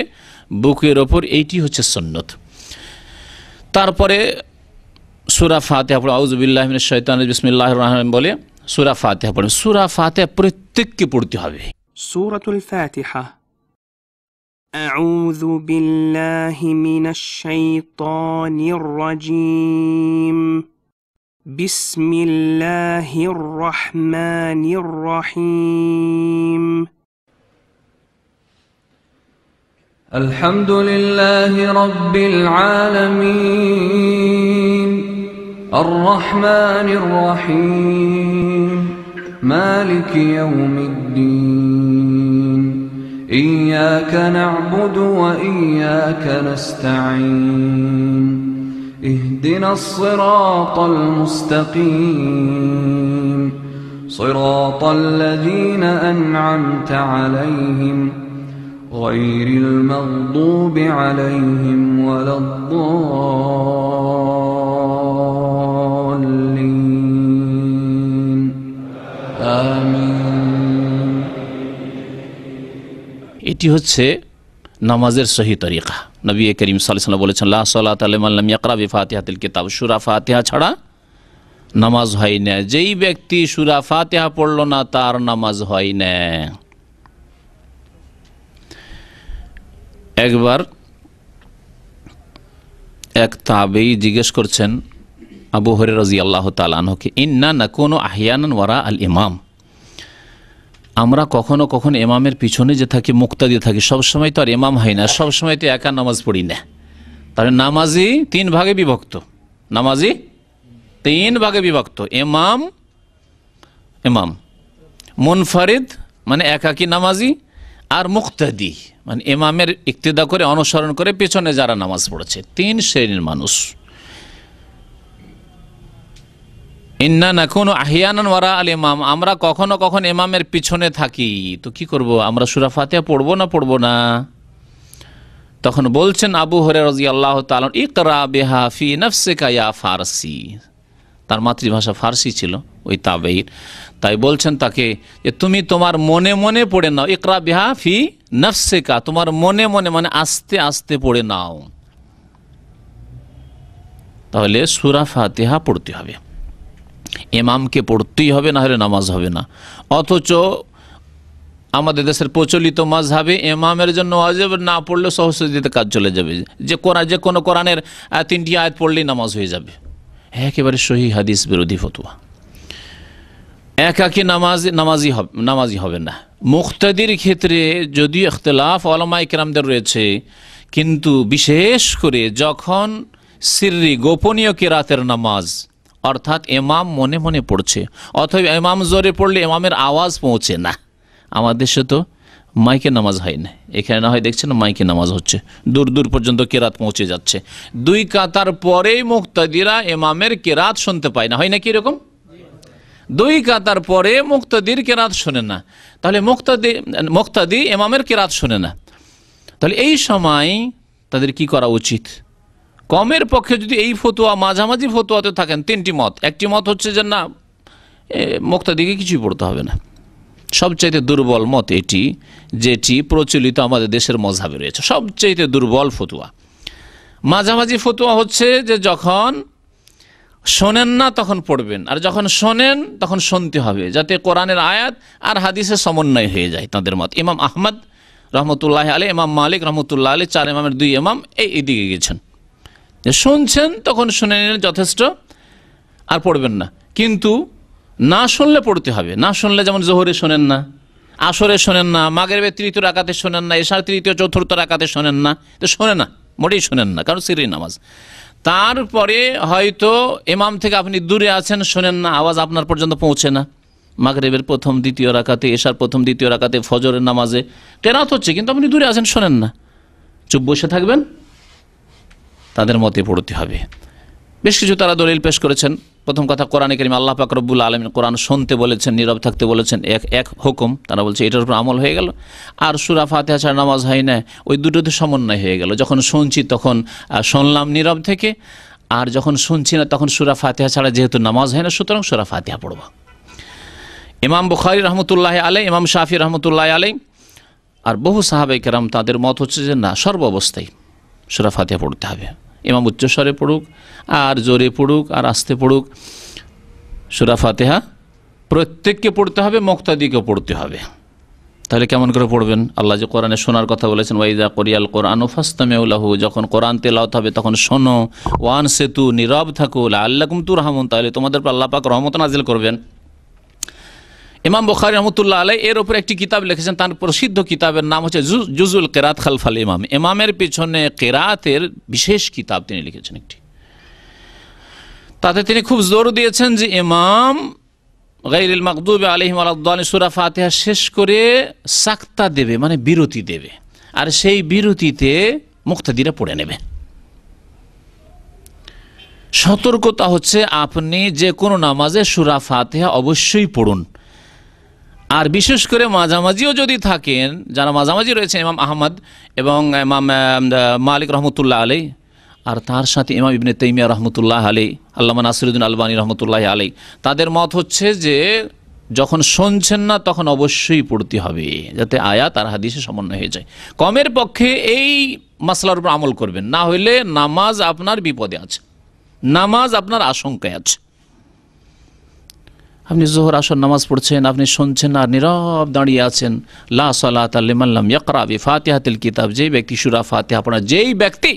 বুকের ওপর, এইটি হচ্ছে সুন্নত। তারপরে সূরা ফাতিহা পড়ে, আউযু বিল্লাহি মিনাশ শাইতানির বিসমিল্লাহির রহমানির রহিম বলে সূরা ফাতিহা পড়ে। সূরা ফাতিহা প্রত্যেককে পড়তে হবে। সূরাতুল ফাতিহা। আউযু বিল্লাহি মিনাশ শাইতানির রাজীম। বিসমিল্লাহির রহমানির রহিম। আলহামদুলিল্লাহি রাব্বিল আলামিন আর রহমানির রহিম মালিকি ইয়াউমিদ্দিন ইয়্যাকা না'বুদু ওয়া ইয়্যাকা নাস্তাঈন اهدنا الصراط المستقيم صراط الذين أنعمت عليهم غير المغضوب عليهم ولا الضالين آمين। এটি হচ্ছে নামাজের সহি তরিকা। নবী করিম সাল্লাল্লাহু আলাইহি ওয়াসাল্লাম বলেছেন লা সালাতা লিমান লাম ইয়াকরা বিফাতিহাতিল কিতাব, সূরা ফাতিহা ছাড়া নামাজ হয় না। যেই ব্যক্তি সূরা ফাতিহা পড়ল না তার নামাজ হয় না। একবার এক তাবেঈ জিজ্ঞেস করছেন আবু হুরায়রা রাদিয়াল্লাহু তাআলা আনহুকে, ইন্না নাকুনু আহইয়ানান ওয়ারা আল ইমাম, আমরা কখনো কখনো ইমামের পিছনে যে থাকি, মুক্তাদি থাকি, সবসময় তো আর ইমাম হয় না, সবসময় তো একা নামাজ পড়ি না। তাহলে নামাজি 3 ভাগে বিভক্ত, নামাজি 3 ভাগে বিভক্ত। ইমাম, ইমাম মুনফারিদ মানে একাকী নামাজি, আর মুক্তাদি মানে ইমামের ইক্তেদা করে অনুসরণ করে পিছনে যারা নামাজ পড়েছে। 3 শ্রেণীর মানুষ। ইন্না নাকুনু আহইয়ানান ওয়ারা আল ইমাম, আমরা কখনো কখনো ইমামের পিছনে থাকি, তো কি করব, আমরা সূরা ফাতিহা পড়বো না পড়বো না? তখন বলছেন আবু হুরায়রা রাদিয়াল্লাহু তাআলা, ইকরা বিহা ফি নাফসিকা ইয়া ফারসি। তার মাতৃভাষা ফার্সি ছিল ওই তাবেঈর, তাই বলছেন তাকে যে তুমি তোমার মনে মনে পড়ে নাও। ইকরা বিহা ফি নাফসিকা, তোমার মনে মনে মানে আস্তে আস্তে পড়ে নাও। তাহলে সূরা ফাতিহা পড়তে হবে, ইমামকে পড়তেই হবে, না হলে নামাজ হবে না। অথচ আমাদের দেশের প্রচলিত মাযহাবে ইমামের জন্য ওয়াজিব, না পড়লে সহজে কাজ চলে যাবে, যে কোনো কোরআনের 3টি আয়াত পড়লেই নামাজ হয়ে যাবে। একেবারে সহিহ হাদিস বিরোধী ফতোয়া। একাকী নামাজি হবে না। মুক্তাদির ক্ষেত্রে যদিও ইখতিলাফ উলামায়ে কেরামদের রয়েছে, কিন্তু বিশেষ করে যখন সিররি গোপনীয় কিরাতের নামাজ, অর্থাৎ ইমাম মনে মনে পড়ছে অথবা ইমাম জোরে পড়লে ইমামের আওয়াজ পৌঁছে না। আমাদের দেশে তো মাইকে নামাজ হয় না, এখানে না হয় দেখছেন মাইকে নামাজ হচ্ছে, দূর দূর পর্যন্ত কেরাত পৌঁছে যাচ্ছে। দুই কাতার পরেই মুক্তাদিরা ইমামের কেরাত শুনতে পায় না, হয় না কি এরকম? দুই কাতার পরে মুক্তাদির কেরাত শোনে না, তাহলে মুক্তাদি ইমামের কেরাত শোনে না। তাহলে এই সময় তাদের কি করা উচিত? কমের পক্ষে যদি এই ফতোয়া, মাঝামাঝি ফতোয়াতে থাকেন তিনটি মত। একটি মত হচ্ছে যে না, মুক্তাদিকে কিছুই পড়তে হবে না। সবচাইতে দুর্বল মত এটি, যেটি প্রচলিত আমাদের দেশের মযহাবে রয়েছে, সবচাইতে দুর্বল ফতোয়া। মাঝামাঝি ফতোয়া হচ্ছে যে যখন শোনেন না তখন পড়বেন, আর যখন শোনেন তখন শুনতে হবে, যাতে কোরআনের আয়াত আর হাদিসের সমন্বয় হয়ে যায়। তাদের মত ইমাম আহমদ রহমতুল্লাহ আলী, ইমাম মালিক রহমতুল্লাহ আলী, চার ইমামের দুই ইমাম এইদিকে গেছেন যে শুনছেন তখন শুনে নিলেন যথেষ্ট, আর পড়বেন না। কিন্তু না শুনলে পড়তে হবে। না শুনলে যেমন জোহরে শোনেন না, আসরে শোনেন না, মাগরিবের তৃতীয় রাকাতে শোনেন না, এশার তৃতীয় চতুর্থ রাকাতে শোনেন না, তো শোনে না, মোটেই শোনেন না, কারণ সিররি নামাজ। তারপরে হয়তো ইমাম থেকে আপনি দূরে আছেন, শোনেন না, আওয়াজ আপনার পর্যন্ত পৌঁছে না। মাগরিবের প্রথম দ্বিতীয় রাকাতে, এশার প্রথম দ্বিতীয় রাকাতে, ফজরের নামাজে কেরাত হচ্ছে, কিন্তু আপনি দূরে আছেন, শোনেন না, চুপ বসে থাকবেন। তাদের মতে পড়তে হবে। বেশ কিছু তারা দলিল পেশ করেছেন। প্রথম কথা, কোরআনে কারীমে আল্লাহ পাক রব্বুল আলামিন কোরআন শুনতে বলেছেন, নীরব থাকতে বলেছেন, এক হুকুম। তারা বলছে এটার উপর আমল হয়ে গেল। আর সূরা ফাতিহা ছাড়া নামাজ হয় না, ওই দুটোতে সমন্বয় হয়ে গেল। যখন শুনছি তখন শুনলাম নীরব থেকে, আর যখন শুনছি না তখন সূরা ফাতিহা ছাড়া যেহেতু নামাজ হয় না, সুতরাং সূরা ফাতিহা পড়ব। ইমাম বুখারী রহমতুল্লাহ আলাইহি, ইমাম শাফি রহমতুল্লাহ আলাইহি আর বহু সাহাবায়ে কেরাম তাদের মত হচ্ছে যে না, সর্বাবস্থায় সূরা ফাতিহা পড়তে হবে। ইমাম উচ্চস্বরে পড়ুক আর জোরে পড়ুক আর আস্তে পড়ুক, সূরা ফাতিহা প্রত্যেককে পড়তে হবে, মুক্তাদিকে পড়তে হবে। তাহলে কেমন করে পড়বেন? আল্লাহ যে কোরআনে শোনার কথা বলেছেন, ওয়াইদা করিয়াল কোরআনু ফাসতামিউ লাহু, যখন কোরআন তেলাওয়াত হবে তখন শোনো, ওয়ানসিতু, নীরব থাকো, লাআল্লাকুম তুরহামুন, তাহলে তোমাদের উপর আল্লাহ পাক রহমত নাজিল করবেন। ইমাম বুখারী রহমতুল্লাহ আলাইহি এর উপর একটি কিতাব লিখেছেন, তার প্রসিদ্ধ কিতাবের নাম হচ্ছে জুজুল কিরাত খালফাল ইমাম। ইমামের পিছনে কিরাতের বিশেষ কিতাব তিনি লিখেছেন একটি। তাতে তিনি খুব জোর দিয়েছেন যে ইমাম গায়রিল মাগদুবি আলাইহিম ওয়ালাদ-দাল্লিন সূরা ফাতিহা শেষ করে সাক্তা দেবে, মানে বিরতি দেবে, আর সেই বিরতিতে মুক্তাদিরা পড়ে নেবে। সতর্কতা হচ্ছে আপনি যে কোনো নামাজে সূরা ফাতিহা অবশ্যই পড়ুন। আর বিশেষ করে মাঝামাঝিও যদি থাকেন, যারা মাঝামাঝি রয়েছে, ইমাম আহমদ এবং ইমাম মালিক রহমতুল্লাহ আলাইহি, আর তার সাথে ইমাম ইবনে তাইমিয়া রহমতুল্লাহ আলাইহি, আল্লামা নাসিরুদ্দিন আলবানী রহমতুল্লাহ আলাইহি, তাদের মত হচ্ছে যে যখন শুনছেন না তখন অবশ্যই পড়তে হবে, যাতে আয়াত আর হাদিসে সমন্বয় হয়ে যায়। কমের পক্ষে এই মাসলার উপর আমল করবেন, না হইলে নামাজ আপনার বিপদে আছে, নামাজ আপনার আশঙ্কায় আছে। আপনি জোহর আসর নামাজ পড়ছেন, আপনি শুনছেন আর নীরব দাঁড়িয়ে আছেন। লা সালাতা লিমান লাম ইয়াকরা বিফাতিহাতিল কিতাব, যেই ব্যক্তি সূরা ফাতিহা পড়ে, যেই ব্যক্তি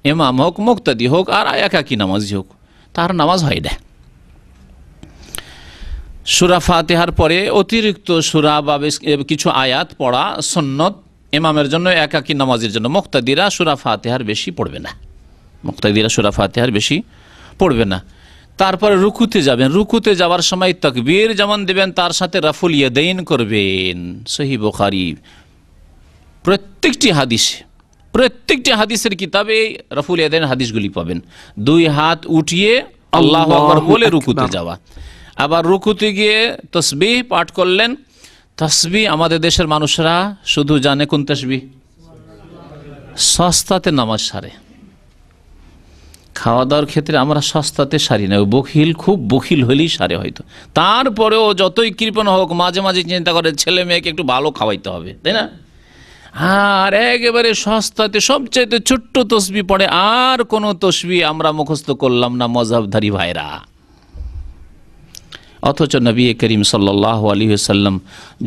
ইমাম হোক, মুক্তাদি হোক আর একাকী নামাজি হোক, তার নামাজ হয় না। সূরা ফাতিহার পরে অতিরিক্ত সূরা বা কিছু আয়াত পড়া সুন্নত ইমামের জন্য, একাকী নামাজের জন্য। মুক্তাদিরা সূরা ফাতিহার বেশি পড়বে না, মুক্তাদিরা সূরা ফাতিহার বেশি পড়বে না। তারপরে রুকুতে যাবেন, রুকুতে যাওয়ার সময় তাকবীর যেমন দেবেন, তার সাথে রাফুল ইয়াদাইন করবেন। সহিহ বুখারী প্রত্যেকটি হাদিসের কিতাবে রাফুল ইয়াদাইন হাদিসগুলি পাবেন। দুই হাত উঠিয়ে আল্লাহু আকবার বলে রুকুতে যাওয়া। আবার রুকুতে গিয়ে তাসবিহ পাঠ করলেন। তাসবিহ আমাদের দেশের মানুষরা শুধু জানে কোন তাসবিহ? সস্তাতে নামাজ সারে। খাওয়া দাওয়ার ক্ষেত্রে আমরা সস্তাতে সারি না, বখিল, খুব বখিল হলেই সারে হয়তো। তারপরেও যতই কৃপণ হোক, মাঝে মাঝে চিন্তা করে ছেলে মেয়েকে একটু ভালো খাওয়াইতে হবে, তাই না? আর একেবারে সস্তাতে সবচাইতে ছোট্ট তসবি পড়ে, আর কোনো তসবি আমরা মুখস্থ করলাম না, মযহাবধারী ভাইরা। অথচ নবী করিম সাল্লাল্লাহু আলাইহি ওয়াসাল্লাম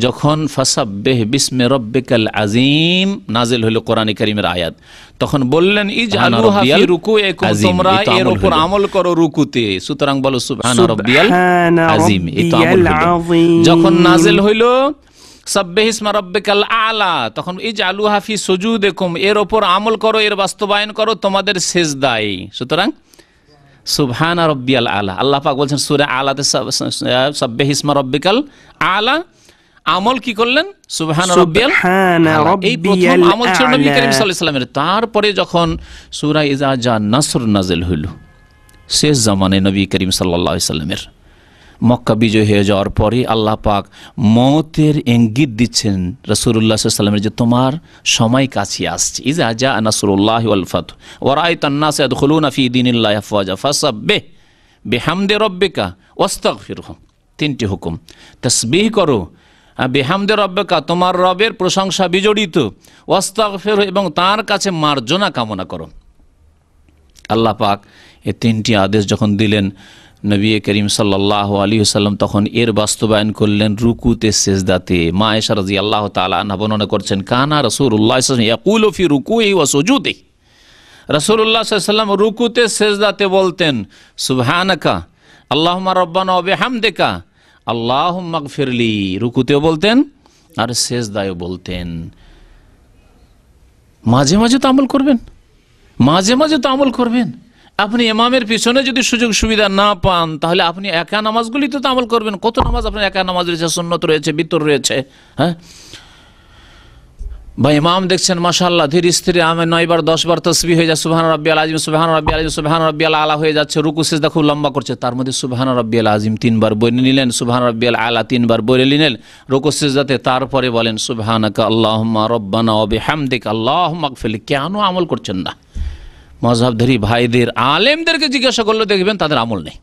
যখন ফাসাব্বিহ বিসমি রাব্বিকাল আযীম নাজিল হলো কোরআনে কারীমের আয়াত, তখন বললেন ইজআলুহা ফি রুকুইকুম, তোমরা এর উপর আমল করো রুকুতে। সুতরাং বলো সুবহানা রাব্বিয়াল আযীম, এই তো আমল হলো। যখন নাজিল হইলো সাব্বিহ ইসমা রাব্বিকাল আলা, তখন ইজআলুহা ফি সুজুদিকুম, এর উপর আমল করো, এর বাস্তবায়ন করো তোমাদের সিজদায়। সুতরাং সুবহানা রাব্বিয়াল আলা, আল্লাহ পাক বলছেন সূরা আলাতে সাব্বিহ ইসমা রাব্বিকাল আলা, আমল কি করলেন? সুবহানা রাব্বিয়াল আলা। এই প্রথম আমল ছিল নবী করিম সাল্লাল্লাহু আলাইহি ওয়াসাল্লামের। তারপরে যখন সূরা ইজা জা নাসর নাযিল হইল, শেষ জামানায় নবী করিম সাল্লাল্লাহু আলাইহি ওয়াসাল্লামের মক্কা বিজয় হয়ে যাওয়ার পরে আল্লাহ পাক মওতের ইঙ্গিত দিচ্ছেন রাসূলুল্লাহ সাল্লাল্লাহু আলাইহি ওয়াসাল্লামের, যে তোমার সময় কাছে আসছে। ইজা জা নাসরুল্লাহি ওয়াল ফাতহু ওয়া রাআইতান নাস ইয়াদখুলুনা ফি দীনিল্লাহি আফওয়াজা ফাসাব্বিহ বিহামদি রাব্বিকা ওয়াস্তাগফিরহু। তিনটি হুকুম, তাসবিহ করো, বিহামদি রাব্বিকা তোমার রবের প্রশংসা বিজড়িত, ওয়াস্তাগফিরহু এবং তার কাছে মার্জনা কামনা করো। আল্লাহ পাক এই তিনটি আদেশ যখন দিলেন নবী করিম সাল্লাল্লাহু আলাইহি ওয়াসাল্লাম তখন এর বাস্তবায়ন করলেন রুকুতে সিজদাতে। মা আয়েশা রাদিয়াল্লাহু তাআলা আনহা বর্ণনা করছেন, কানা রাসূলুল্লাহ সাল্লাল্লাহু আলাইহি ওয়াসাল্লাম ইয়াকুলু ফি রুকুই ওয়া সুজুদি, রাসূলুল্লাহ সাল্লাল্লাহু আলাইহি ওয়াসাল্লাম রুকুতে সিজদাতে বলতেন সুবহানাকা আল্লাহুম্মা রাব্বানা ওয়া বিহামদিকা আল্লাহুম্মা গফিরলি, রুকুতেও বলতেন আর সিজদায়ও বলতেন। মাঝে মাঝে তো আমল করবেন, মাঝে মাঝে তো আমল করবেন। আপনি ইমামের পিছনে যদি সুযোগ সুবিধা না পান, তাহলে আপনি একা নামাজগুলিতে তো আমল করবেন। কত নামাজ আপনার একা নামাজ রয়েছে, সুন্নত রয়েছে, বিতর রয়েছে, হ্যাঁ। বা ইমাম দেখছেন মাশাআল্লাহ ধীর স্থিরে আমি 9 বার 10 বার তাসবিহ হয়ে যায়, সুবহান রাব্বিয়াল আযীম, সুবহান রাব্বিয়াল আযীম, সুবহান রাব্বিয়াল আলা হয়ে যাচ্ছে, রুকু সিজদা খুব লম্বা করছে, তার মধ্যে সুবহান রাব্বিয়াল আযীম 3 বার বলে নিলেন, সুবহান রাব্বিয়াল আলা 3 বার বলে নিলেন রুকু সিজদাতে, তারপরে বলেন সুবহানাকা আল্লাহুম্মা রাব্বানা ওয়া বিহামদিকা আল্লাহুম্মা গফিরলি। কেন আমল করছেন না? মাযহাবধারী ভাইদের, আলেমদেরকে জিজ্ঞাসা করলে দেখবেন তাদের আমল নেই।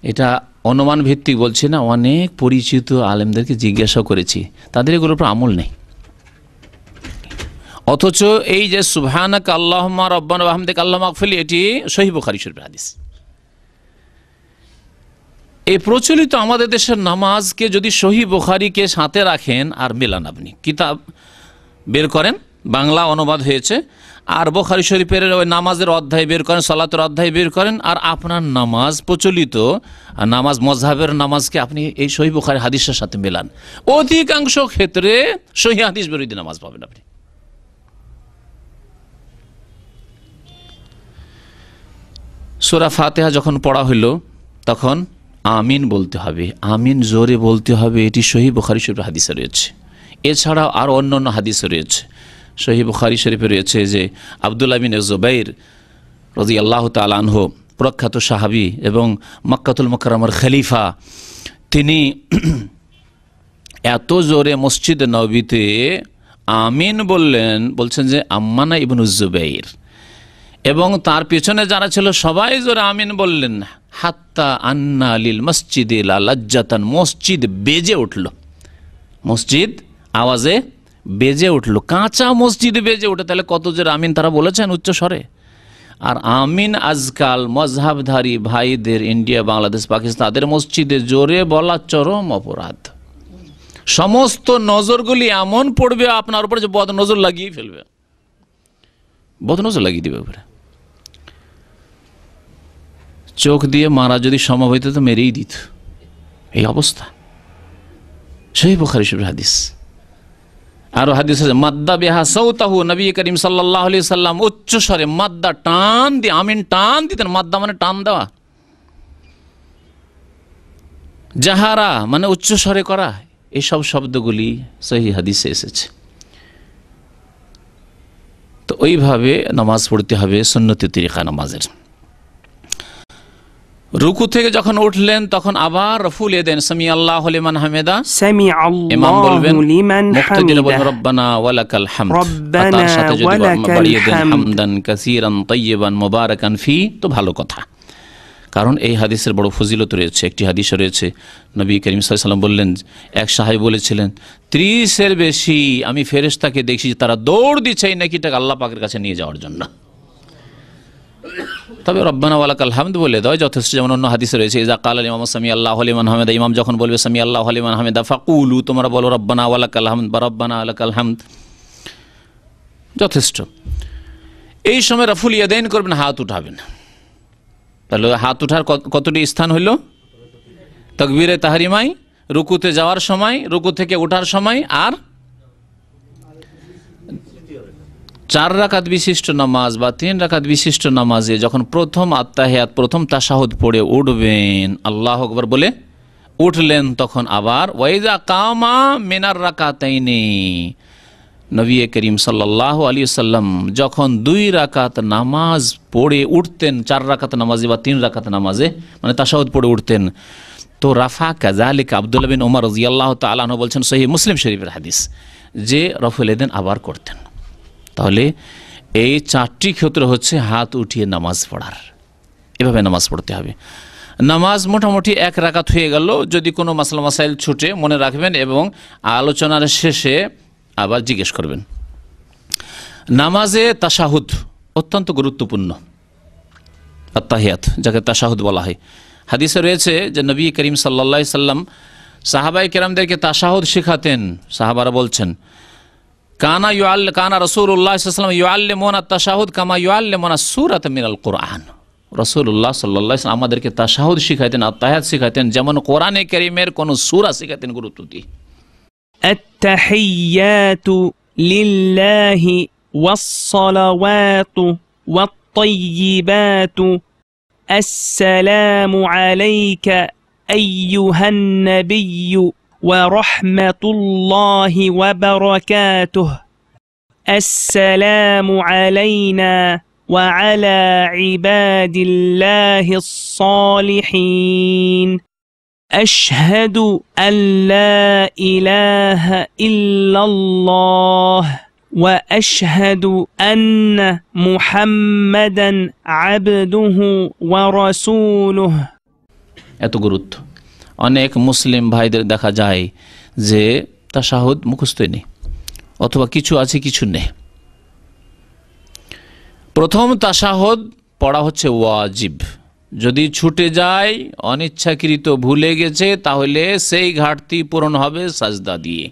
এটা অনুমান ভিত্তিক বলছি না, অনেক পরিচিত আলেমদেরকে জিজ্ঞাসা করেছি, তাদের এগুলোর উপর আমল নেই। অথচ এই যে সুবহানাকা আল্লাহুম্মা রাব্বানা ওয়া বিহামদিকা আল্লাহুম্মা গফিরলি, এটি সহিহ বুখারী শরীফের হাদিস। এই প্রচলিত আমাদের দেশের নামাজকে যদি সহিহ বুখারীকে সাথে রাখেন আর মেলান, আপনি কিতাব বের করেন, বাংলা অনুবাদ হয়েছে, আর বুখারী শরীফের ওই নামাজের অধ্যায় বের করেন, সালাতের অধ্যায় বের করেন, আর আপনার নামাজ প্রচলিত নামাজ মযহাবের নামাজকে আপনি এই সহিহ বুখারী হাদিসের সাথে মেলান, অধিকাংশ ক্ষেত্রে সহিহ হাদিস বিরোধী নামাজ পাবেন আপনি। সূরা ফাতিহা যখন পড়া হইল তখন আমিন বলতে হবে, আমিন জোরে বলতে হবে, এটি সহিহ বুখারী শরীফের হাদিসে রয়েছে। এছাড়াও আরও অন্যান্য হাদিসে রয়েছে। সহিহ বুখারী শরীফে রয়েছে যে আব্দুল্লাহ বিন জুবাইর রাদিয়াল্লাহু তাআলা আনহু, প্রখ্যাত সাহাবী এবং মক্কাতুল মুকাররমার খলিফা, তিনি এত জোরে মসজিদ নববীতে আমিন বলছেন যে আম্মানা ইবনু জুবাইর এবং তার পিছনে যারা ছিল সবাই জোরে আমিন বললেন, হাত্তা আন্না লিল মসজিদে লা লাজ্জাতান, মসজিদ বেজে উঠল, মসজিদ আওয়াজে বেজে উঠল, কাঁচা মসজিদ বেজে উঠে। তাহলে কত জোরে আমিন তারা বলেছেন উচ্চ স্বরে। আর আমিন আজকাল মযহাবধারী ভাইদের ইন্ডিয়া, বাংলাদেশ, পাকিস্তান, তাদের মসজিদে জোরে বলা চরম অপরাধ। সমস্ত নজরগুলি এমন পড়বে আপনার উপরে যে বদ নজর লাগিয়ে ফেলবে, বদ নজর লাগিয়ে দিবে উপরে। চোখ দিয়ে মারা যদি সম্ভব হইতো তো মেরেই দিত, এই অবস্থা। সহিহ বুখারী শরীফের হাদিস। আরো হাদিস আছে মাদ্দা বিহা সাউতাহু, নবী করিম সাল্লাল্লাহু আলাইহি সাল্লাম উচ্চ স্বরে মাদ্দা টান দিয়ে আমিন টান দিতেন। মাদ্দা মানে টান দেওয়া, জাহারা মানে উচ্চ স্বরে করা, এইসব শব্দগুলি সহিহ হাদিসে এসেছে। তো ওইভাবে নামাজ পড়তে হবে সুন্নতি তরিকা নামাজের। রুকু থেকে যখন উঠলেন তখন আবার রফুল দেন সামি আল্লাহু লিমান হামিদা, ইমাম বলবেন মুক্তাদিরে বলবেন রব্বানা ওয়ালাকাল হামদ, তার সাথে যদি বাড়িয়ে দেন হামদান কাসীরান তাইয়িবান মুবারাকান ফি, তো ভালো কথা। কারণ এই হাদিসের বড় ফজিলত রয়েছে। একটি হাদিসে রয়েছে নবী করিম সাল্লাল্লাহু আলাইহি ওয়াসাল্লাম বললেন, এক সাহাবী বলেছিলেন 30-এর বেশি আমি ফেরেশতাকে দেখছি তারা দৌড় দিচ্ছে এই নেকিটাকে আল্লাহ পাকের কাছে নিয়ে যাওয়ার জন্য। তবে রব্বানা ওয়ালাকাল হামদ বলে দেওয়া যথেষ্ট। যেমন অন্য হাদিসে রয়েছে, ইজা কাল আল ইমাম সামি আল্লাহু লিমান হামিদা, ইমাম যখন বলবে সামি আল্লাহু লিমান হামিদা ফাকুলু, তোমরা বলো রব্বানা ওয়ালাকাল হামদ বা রব্বানা ওয়ালাকাল হামদ, যথেষ্ট। এই সময় রাফুল ইয়াদাইন করবেন, হাত উঠাবেন। তাহলে হাত উঠার কতটি স্থান হইল? তাকবীরে তাহরিমায়, রুকুতে যাওয়ার সময়, রুকু থেকে ওঠার সময়, আর 4 রাকাত বিশিষ্ট নামাজ বা 3 রাকাত বিশিষ্ট নামাজে যখন প্রথম আত্তাহিয়াত, প্রথম তাশাহুদ পড়ে উঠবেন, আল্লাহু আকবার বলে উঠলেন, তখন আবার ওয়াইজা কামা মিনার রাকাতাইনি, নবী করিম সাল্লাল্লাহু আলাইহি ওয়াসাল্লাম যখন 2 রাকাত নামাজ পড়ে উঠতেন, 4 রাকাত নামাজে বা 3 রাকাত নামাজে, মানে তাশাহুদ পড়ে উঠতেন, তো রাফা কাযালিকা, আব্দুল্লাহ বিন ওমর রাদিয়াল্লাহু তাআলা আনহু বলছেন, সহিহ মুসলিম শরীফের হাদিস, যে রাফুল ইয়াদাইন আবার করতেন। তাহলে এই 4টি ক্ষেত্র হচ্ছে হাত উঠিয়ে নামাজ পড়ার, এভাবে নামাজ পড়তে হবে। নামাজ মোটামুটি 1 রাকাত হয়ে গেল। যদি কোনো মাসলা মাসাইল ছুটে মনে রাখবেন এবং আলোচনার শেষে আবার জিজ্ঞেস করবেন। নামাজে তাশাহুদ অত্যন্ত গুরুত্বপূর্ণ, আত্তাহিয়াত যাকে তাশাহুদ বলা হয়। হাদিসে রয়েছে যে নবী করিম সাল্লাল্লাহু আলাইহি সাল্লাম সাহাবায়ে কেরামদেরকে তাশাহুদ শেখাতেন। সাহাবারা বলছেন, কানা রাসূলুল্লাহ সাল্লাল্লাহু আলাইহি ওয়াসাল্লাম ইউআল্লিমুনা তাশাহুদ কামা ইউআল্লিমুনা সূরাতা মিনাল কুরআন। রাসূলুল্লাহ সাল্লাল্লাহু আলাইহি ওয়াসাল্লাম আমাদেরকে তাশাহুদ শিখাতেন, আত্তাহিয়াত শিখাতেন, যেমন কোরআনে কারীমের কোন সূরা শিখাতেন গুরুত্ব দিয়ে। আত-তাহিয়াতু লিল্লাহি ওয়াস-সালাওয়াতু ওয়াত-তাইয়্যিবাতু আসসালামু আলাইকা আইয়ুহান নাবিয়্যু ওয়া রাহমাতুল্লাহি ওয়া বারাকাতুহু আসসালামু আলাইনা ওয়া আলা ইবাদিল্লাহিস সালিহিন আশহাদু আল্লা ইলাহা ইল্লাল্লাহ ওয়া আশহাদু আন্না মুহাম্মাদান আবদুহু ওয়া রাসূলুহু। এত গুরুত্ব। অনেক মুসলিম ভাইদের দেখা যায় যে তাশাহুদ মুখস্থই নেই, অথবা কিছু আছে কিছু নেই। প্রথম তাশাহুদ পড়া হচ্ছে ওয়াজিব। যদি ছুটে যায়, অনিচ্ছাকৃত ভুলে গেছে, তাহলে সেই ঘাটতি পূরণ হবে সাজদা দিয়ে।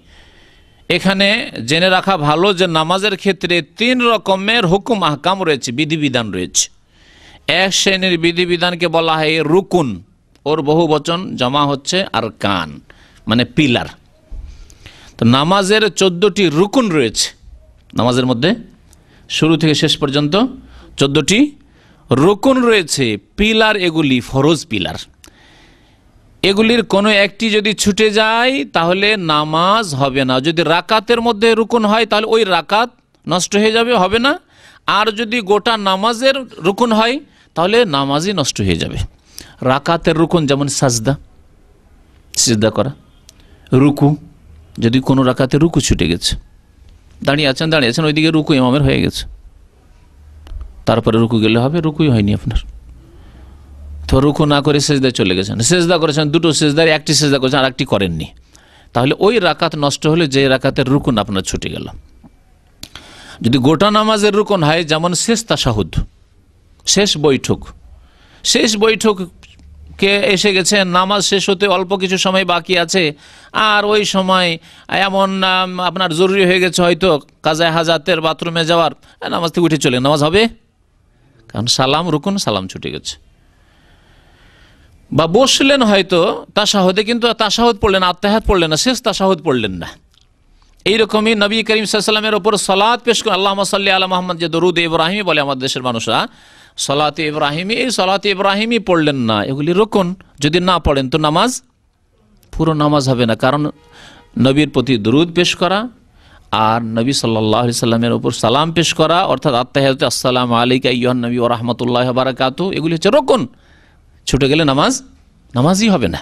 এখানে জেনে রাখা ভালো যে নামাজের ক্ষেত্রে 3 রকমের হুকুম আহকাম রয়েছে, বিধিবিধান রয়েছে। এক শ্রেণীর বিধিবিধানকে বলা হয় রুকুন, ওর বহু বচন জমা হচ্ছে আরকান, মানে পিলার। তো নামাজের 14টি রুকুন রয়েছে। নামাজের মধ্যে শুরু থেকে শেষ পর্যন্ত 14টি রুকুন রয়েছে, পিলার, এগুলি ফরজ পিলার। এগুলির কোনো একটি যদি ছুটে যায় তাহলে নামাজ হবে না। যদি রাকাতের মধ্যে রুকুন হয় তাহলে ওই রাকাত নষ্ট হয়ে যাবে, হবে না। আর যদি গোটা নামাজের রুকুন হয় তাহলে নামাজই নষ্ট হয়ে যাবে। রাকাতের রুকুন যেমন সাজদা, সিজদা করা, রুকু, যদি কোনো রাকাতে রুকু ছুটে গেছে, দাঁড়িয়ে আছেন ওইদিকে রুকু ইমামের হয়ে গেছে, তারপরে রুকু গেলে হবে, রুকুই হয়নি আপনার, তো রুকু না করে সেজদায় চলে গেছেন, সেজদা করেছেন, 2টো সেজদার একটি সেজদা করেছেন আর একটি করেননি, তাহলে ওই রাকাত নষ্ট হলে যে রাকাতের রুকুন আপনার ছুটে গেল। যদি গোটা নামাজের রুকুন হয়, যেমন শেষ তাশাহুদ, শেষ বৈঠকে এসে গেছে, নামাজ শেষ হতে অল্প কিছু সময় বাকি আছে, আর ওই সময় এমন আপনার জরুরি হয়ে গেছে হয়তো কাজায়ে হাজাতের বাথরুমে যাওয়ার, নামাজ থেকে উঠে চলে, নামাজ হবে? কারণ সালাম রুকুন, সালাম ছুটে গেছে। বা বসলেন হয়তো তাশাহুদে, কিন্তু তাশাহুদ পড়লেন, আত্তাহিয়াত পড়লেন না, শেষ তাশাহুদ পড়লেন না। এইরকমই নবী করিম সাল্লাল্লাহু আলাইহি ওয়াসাল্লামের ওপর সালাত পেশ করে, আল্লাহুম্মা সাল্লি আলা মুহাম্মদ, যে দরুদ ইব্রাহিমি বলে আমাদের দেশের মানুষরা, সালাতে ইব্রাহিমি, এই সালাতে ইব্রাহিমি পড়লেন না, এগুলি রুকুন। যদি না পড়েন তো নামাজ, পুরো নামাজ হবে না। কারণ নবীর প্রতি দরুদ পেশ করা আর নবী সাল্লাল্লাহু আলাইহি সাল্লামের উপর সালাম পেশ করা, অর্থাৎ আত্তাহিয়াতে আসসালামু আলাইকা আইয়ুহান নবী ওয়া রাহমাতুল্লাহি ওয়া বারাকাতুহু, এগুলি হচ্ছে রুকুন। ছুটে গেলে নামাজই হবে না।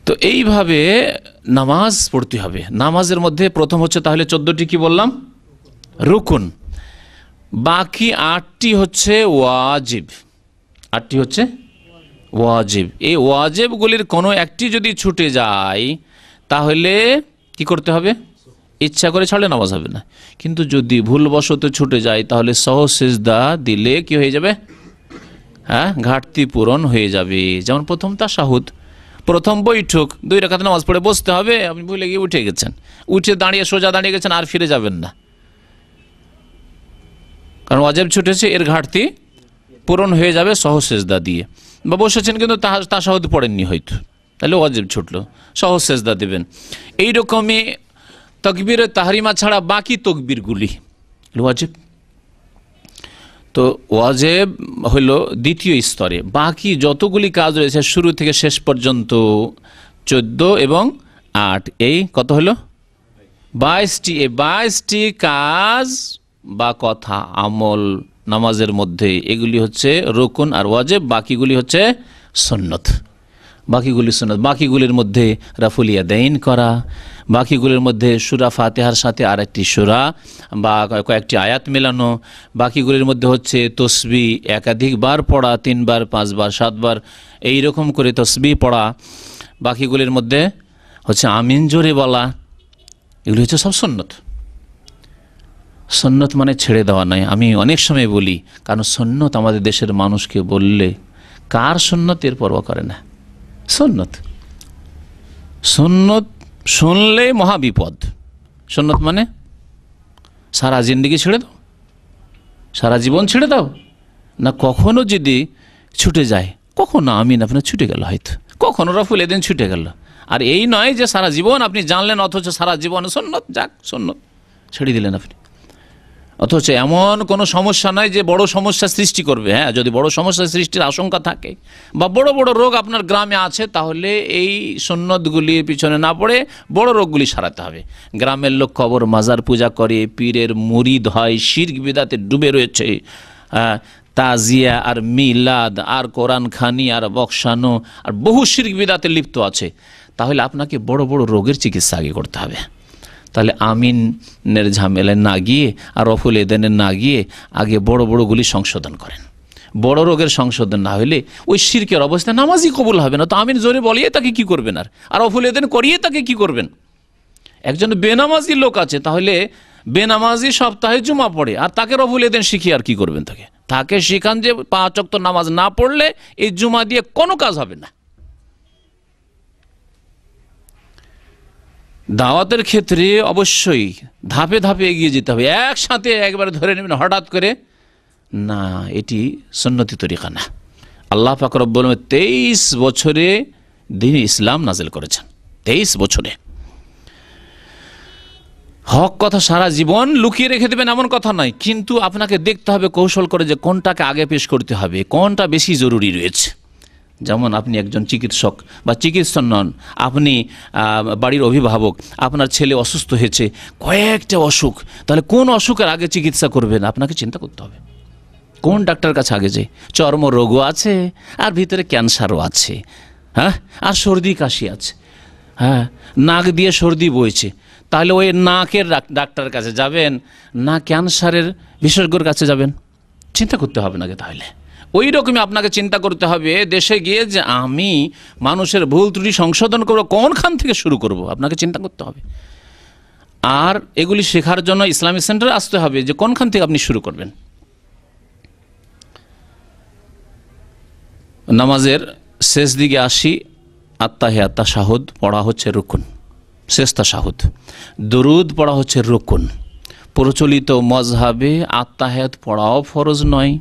তো এইভাবে নামাজ পড়তে হবে। নামাজের মধ্যে প্রথম হচ্ছে তাহলে 14টি কি বললাম? রুকুন। বাকি 8টি হচ্ছে ওয়াজিব। 8টি হচ্ছে ওয়াজিব। এই ওয়াজিবগুলির কোনো একটি যদি ছুটে যায় তাহলে কি করতে হবে? ইচ্ছা করে ছাড়লে নামাজ হবে না। কিন্তু যদি ভুলবশত ছুটে যায় তাহলে সহজ সিজদা দিলে কি হয়ে যাবে? হ্যাঁ, ঘাটতি পূরণ হয়ে যাবে। যেমন প্রথম তাশাহুদ, প্রথম বৈঠক, 2 রাকাত নামাজ পড়ে বসতে হবে, আপনি ভুলে গিয়ে উঠে গেছেন, উঠে দাঁড়িয়ে সোজা দাঁড়িয়ে গেছেন, আর ফিরে যাবেন না, কারণ ওয়াজিব ছুটেছে, এর ঘাটতি পূরণ হয়ে যাবে সহজ সিজদা দিয়ে। বা বসেছেন কিন্তু তাশাহুদ পড়েননি হয়তো, তাহলে ওয়াজিব ছুটলো, সহজ সিজদা দেবেন। এইরকমই তাকবীরে তাহরিমা ছাড়া বাকি তকবীরগুলি ওয়াজিব। তো ওয়াজিব হলো দ্বিতীয় স্তরে, বাকি যতগুলি কাজ রয়েছে শুরু থেকে শেষ পর্যন্ত 14 এবং 8, এই কত হলো? 22টি। এই 22টি কাজ বা কথা আমল নামাজের মধ্যে, এগুলি হচ্ছে রুকুন আর ওয়াজিব, বাকিগুলি হচ্ছে সুন্নত। বাকিগুলি সুন্নত, বাকিগুলির মধ্যে রাফুল ইয়াদাইন করা, বাকিগুলির মধ্যে সূরা ফাতিহার সাথে আরেকটি সূরা বা কয়েকটি আয়াত মেলানো, বাকিগুলির মধ্যে হচ্ছে তসবিহ একাধিকবার পড়া, 3 বার 5 বার 7 বার এইরকম করে তসবিহ পড়া, বাকিগুলির মধ্যে হচ্ছে আমিন জোরে বলা, এগুলি হচ্ছে সব সুন্নত। সুন্নত মানে ছেড়ে দেওয়া নয়। আমি অনেক সময় বলি, কারণ সুন্নত আমাদের দেশের মানুষকে বললে কার সুন্নত এর পরোয়া করে না। সুন্নত সুন্নত শুনলে মহাবিপদ। সুন্নত মানে সারা জিন্দেগি ছেড়ে দাও, সারা জীবন ছেড়ে দাও না, কখনো যদি ছুটে যায়, কখনো আমিন আপনার ছুটে গেল, হয়তো কখনো রাফুল এদিন ছুটে গেল। আর এই নয় যে সারা জীবন আপনি জানলেন অথচ সারা জীবন সুন্নত, যাক সুন্নত ছেড়ে দিলেন আপনি, অথচ এমন কোনো সমস্যা নয় যে বড় সমস্যা সৃষ্টি করবে। হ্যাঁ, যদি বড় সমস্যা সৃষ্টির আশঙ্কা থাকে বা বড় বড় রোগ আপনার গ্রামে আছে, তাহলে এই সুন্নতগুলির পিছনে না পড়ে বড় রোগগুলি সারাতে হবে। গ্রামের লোক কবর মাজার পূজা করে, পীরের মুরিদ হয়, শিরক বিদআতে ডুবে রয়েছে, তাজিয়া আর মিলাদ আর কোরআন খানি আর বকশানো আর বহু শিরক বিদআতে লিপ্ত আছে, তাহলে আপনাকে বড় বড় রোগের চিকিৎসা আগে করতে হবে। তাহলে আমিনের ঝামেলায় না গিয়ে আর রফুল এদেনে না গিয়ে আগে বড় বড়গুলি সংশোধন করেন। বড় রোগের সংশোধন না হলে ওই শিরকের অবস্থায় নামাজই কবুল হবে না। তো আমিন জোরে বলিয়ে তাকে কি করবেন, আর রফুল এদেন করিয়ে তাকে কি করবেন? একজন বেনামাজি লোক আছে, তাহলে বেনামাজি সপ্তাহে জুমা পড়ে, আর তাকে রফুল এদেন শিখিয়ে আর কি করবেন? তাকে শিখান যে 5 ওয়াক্ত নামাজ না পড়লে এই জুমা দিয়ে কোনো কাজ হবে না। দাওয়াতের ক্ষেত্রে অবশ্যই ধাপে ধাপে এগিয়ে যেতে হবে, একসাথে একবারে ধরে নেবেন হঠাৎ করে না, এটি সুন্নতি তরিকা না। আল্লাহ পাক রব্বুল আলামিন 23 বছরে দ্বীন ইসলাম নাজিল করেছেন, 23 বছরে। হক কথা সারা জীবন লুকিয়ে রেখে দেবেন এমন কথা নয়, কিন্তু আপনাকে দেখতে হবে কৌশল করে যে কোনটাকে আগে পেশ করতে হবে, কোনটা বেশি জরুরি রয়েছে। যেমন আপনি একজন চিকিৎসক বা চিকিৎসক নন, আপনি বাড়ির অভিভাবক, আপনার ছেলে অসুস্থ হয়েছে, কয়েকটা অসুখ, তাহলে কোন অসুখের আগে চিকিৎসা করবেন আপনাকে চিন্তা করতে হবে। কোন ডাক্তারের কাছে আগে যাই? চর্ম রোগও আছে আর ভিতরে ক্যান্সারও আছে, হ্যাঁ, আর সর্দি কাশি আছে, হ্যাঁ, নাক দিয়ে সর্দি বইছে, তাহলে ওই নাকের ডাক্তারের কাছে যাবেন না ক্যান্সারের বিশেষজ্ঞর কাছে যাবেন? চিন্তা করতে হবে নাকি? তাহলে ওই রকমই আপনাকে চিন্তা করতে হবে দেশে গিয়ে যে আমি মানুষের ভুল ত্রুটি সংশোধন করব, কোনখান থেকে শুরু করব আপনাকে চিন্তা করতে হবে। আর এগুলি শেখার জন্য ইসলামিক সেন্টারে আসতে হবে যে কোনখান থেকে আপনি শুরু করবেন। নামাজের শেষ দিকে আসি, আত্তাহিয়াত তাশাহুদ পড়া হচ্ছে রুকুন, শেষ তাশাহুদ। দুরুদ পড়া হচ্ছে রুকুন। প্রচলিত মজহাবে আত্তাহিয়াত পড়াও ফরজ নয়,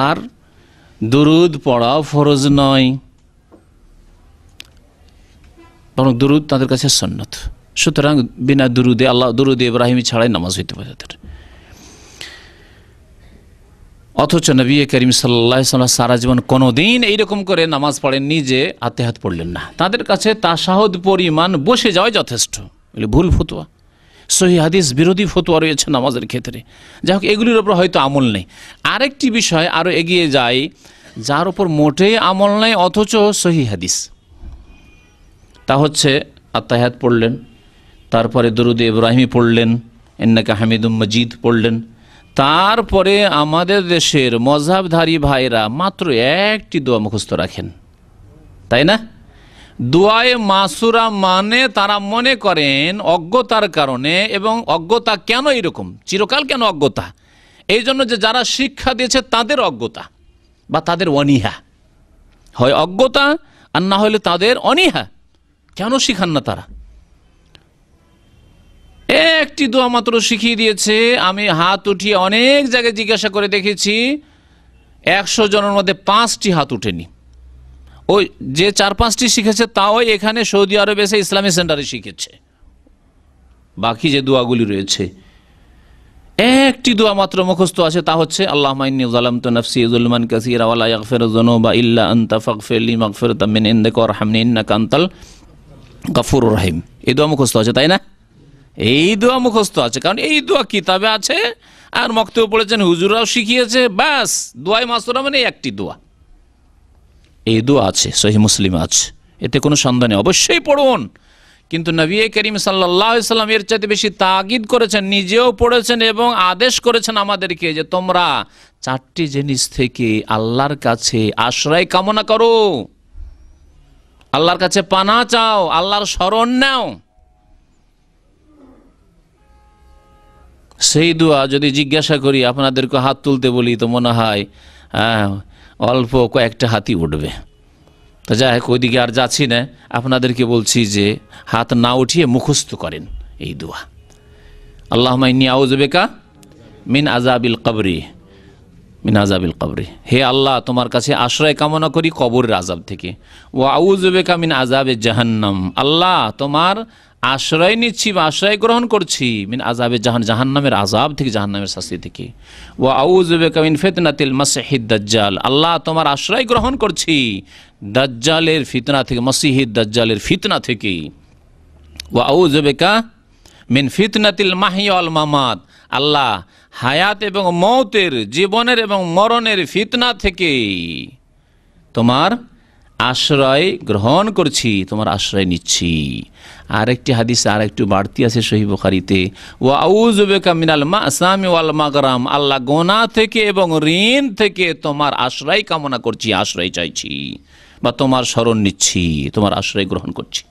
আর দুরুদ পড়াও ফরজ নয়, বরং দুরুদ তাদের কাছে সুন্নত। সুতরাং বিনা দুরুদে আল্লাহ দুরুদে ইব্রাহিমী ছাড়াই নামাজ হইতে পারে তাদের। অথচ নবী করিম সাল্লাল্লাহু আলাইহি ওয়াসাল্লাম সারা জীবন কোনোদিন এইরকম করে নামাজ পড়েননি যে আত্তাহিয়াত পড়লেন না। তাদের কাছে তাশাহুদ পরিমাণ বসে যাওয়াই যথেষ্ট। ভুল ফতোয়া, সহিহ হাদিস বিরোধী ফতোয়া রয়েছে নামাজের ক্ষেত্রে। যাই হোক, এগুলির ওপর হয়তো আমল নেই। আরেকটি বিষয় আরও এগিয়ে যায়, যার ওপর মোটেই আমল নেই অথচ সহিহ হাদিস, তা হচ্ছে আত্তাহিয়াত পড়লেন, তারপরে দরুদে ইব্রাহিমী পড়লেন, ইন্নাকা হামিদুম মাজিদ পড়লেন, তারপরে আমাদের দেশের মযহাবধারী ভাইরা মাত্র একটি দোয়া মুখস্থ রাখেন, তাই না? দোয়ায়ে মাসুরা মানে তারা মনে করেন অজ্ঞতার কারণে, এবং অজ্ঞতা কেন এরকম, চিরকাল কেন অজ্ঞতা, এই জন্য যে যারা শিক্ষা দিয়েছে তাদের অজ্ঞতা বা তাদের অনীহা, হয় অজ্ঞতা আর না হলে তাদের অনীহা, কেন শিখান না তারা। একটি দোয়া মাত্র শিখিয়ে দিয়েছে, আমি হাত উঠিয়ে অনেক জায়গায় জিজ্ঞাসা করে দেখেছি, 100 জনের মধ্যে 5টি হাত উঠেনি। ওই যে 4-5টি শিখেছে তাও এখানে সৌদি আরবে এসে ইসলামী সেন্টারে শিখেছে। বাকি যে দোয়াগুলি রয়েছে, একটি দোয়া মাত্র মুখস্থ আছে, তা হচ্ছে আল্লাহুম্মা ইন্নী যালামতু নাফসি যুলমান কাসীরা ওয়া লা ইয়াগফিরুয যুনুবা ইল্লা আনতা ফাগফিরলি মাগফিরাতাম মিন ইনদিকা ওয়ারহামনি ইন্নাকা আনতাল গফুরুর রহিম। এই দোয়া মুখস্থ আছে, তাই না? এই দোয়া মুখস্থ আছে, কারণ এই দোয়া কিতাবে আছে আর মক্তবে পড়েছেন, হুজুররাও শিখিয়েছে। ব্যাস, দোয়ায়ে মাসুরা মানে একটি দোয়া। এই দোয়া আছে, সহিহ মুসলিম আছে, এতে কোনো সন্দেহ নেই, অবশ্যই পড়ুন। কিন্তু নবী করিম সাল্লাল্লাহু আলাইহি সাল্লাম এর চাইতে বেশি তাকিদ করেছেন, নিজেও পড়েছেন এবং আদেশ করেছেন আমাদেরকে যে তোমরা 4টি জিনিস থেকে আল্লাহর কাছে আশ্রয় কামনা করো, আল্লাহর কাছে পানা চাও, আল্লাহর শরণ নাও। সেই দোয়া যদি জিজ্ঞাসা করি, আপনাদেরকে হাত তুলতে বলি, তো মনে হয় অল্প কয়েকটা হাতই উঠবে। তো যাই হোক, ওইদিকে আর যাচ্ছি না, আপনাদেরকে বলছি যে হাত না উঠিয়ে মুখস্থ করেন এই দোয়া। আল্লাহুম্মা ইন্নী আউযু বিকা মিন আযাবিল কবরি, মিন আযাবিল কবরি, হে আল্লাহ তোমার কাছে আশ্রয় কামনা করি কবরের আযাব থেকে। ওয়া আউযু বিকা মিন আযাবিজ জাহান্নাম, আল্লাহ তোমার আশ্রয় নিচ্ছি বা আশ্রয় গ্রহণ করছি মিন আযাবে জাহান্নামের আযাব থেকে, জাহান্নামের শাস্তি থেকে। ওয়া আউযু বিকা মিন ফিতনাতিল মাসিহিদ দাজ্জাল, আল্লাহ তোমার আশ্রয় গ্রহণ করছি দাজ্জালের ফিতনা থেকে, মাসিহিদ দাজ্জালের ফিতনা থেকে। ওয়া আউযু বিকা মিন ফিতনাতিল মাহইয়া ওয়াল মামাত, আল্লাহ হায়াত এবং মওতের, জীবনের এবং মরণের ফিতনা থেকে তোমার আশ্রয় গ্রহণ করছি, তোমার আশ্রয় নিচ্ছি। আরেকটি হাদিস আর একটু বাড়তি আছে সহিহ বুখারীতে, ওয়া আউযু বিকা মিনাল মাসামি ওয়াল মাগরাম, আল্লাহ গুনাহ থেকে এবং ঋণ থেকে তোমার আশ্রয় কামনা করছি, আশ্রয় চাইছি বা তোমার শরণ নিচ্ছি, তোমার আশ্রয় গ্রহণ করছি।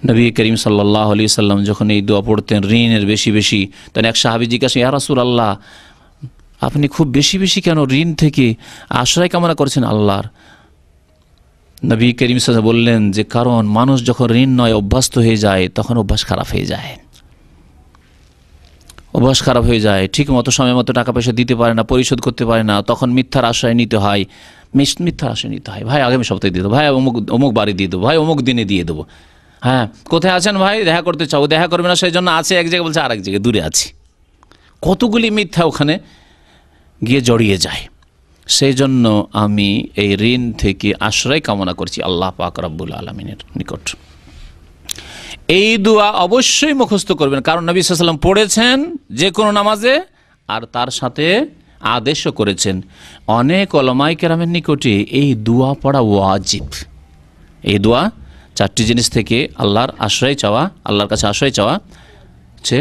নবী করিম সাল্লাল্লাহু আলাইহি সাল্লাম যখন এই দোয়া পড়তেন ঋণের বেশি বেশি, তখন এক সাহাবী জিজ্ঞাসা, ইয়া রাসূলুল্লাহ আপনি খুব বেশি বেশি কেন ঋণ থেকে আশ্রয় কামনা করছেন আল্লাহর? নবী করিম সাল্লাল্লাহু আলাইহি ওয়াসাল্লাম বললেন যে কারণ মানুষ যখন ঋণ নয় অভ্যস্ত হয়ে যায়, তখন অভ্যাস খারাপ হয়ে যায়, অভ্যাস খারাপ হয়ে যায়, ঠিক মতো সময় মতো টাকা পয়সা দিতে পারে না, পরিশোধ করতে পারে না, তখন মিথ্যার আশ্রয় নিতে হয়, মিথ্যার আশ্রয় নিতে হয়। ভাই আগামী সপ্তাহে দিয়ে দেবো, ভাই অমুক বাড়ি দিয়ে দেবো, ভাই অমুক দিনে দিয়ে দেবো, হ্যাঁ কোথায় আছেন ভাই, দেখা করতে চাও, দেখা করবে না, সেই জন্য আছে এক জায়গায়, বলছে আর এক জায়গায় দূরে আছি। কতগুলি মিথ্যা ওখানে গিয়ে জড়িয়ে যায়। সেই জন্য আমি এই ঋণ থেকে আশ্রয় কামনা করছি আল্লাহ পাক রব্বুল আলামিনের নিকট। এই দোয়া অবশ্যই মুখস্থ করবেন, কারণ নবী সাল্লাল্লাহু আলাইহি ওয়াসাল্লাম পড়েছেন যে কোনো নামাজে, আর তার সাথে আদেশও করেছেন। অনেক উলামায়ে কেরামের নিকটে এই দোয়া পড়া ওয়াজিব। এই দোয়া 4টি জিনিস থেকে আল্লাহর আশ্রয় চাওয়া, আল্লাহর কাছে আশ্রয় চাওয়া হচ্ছে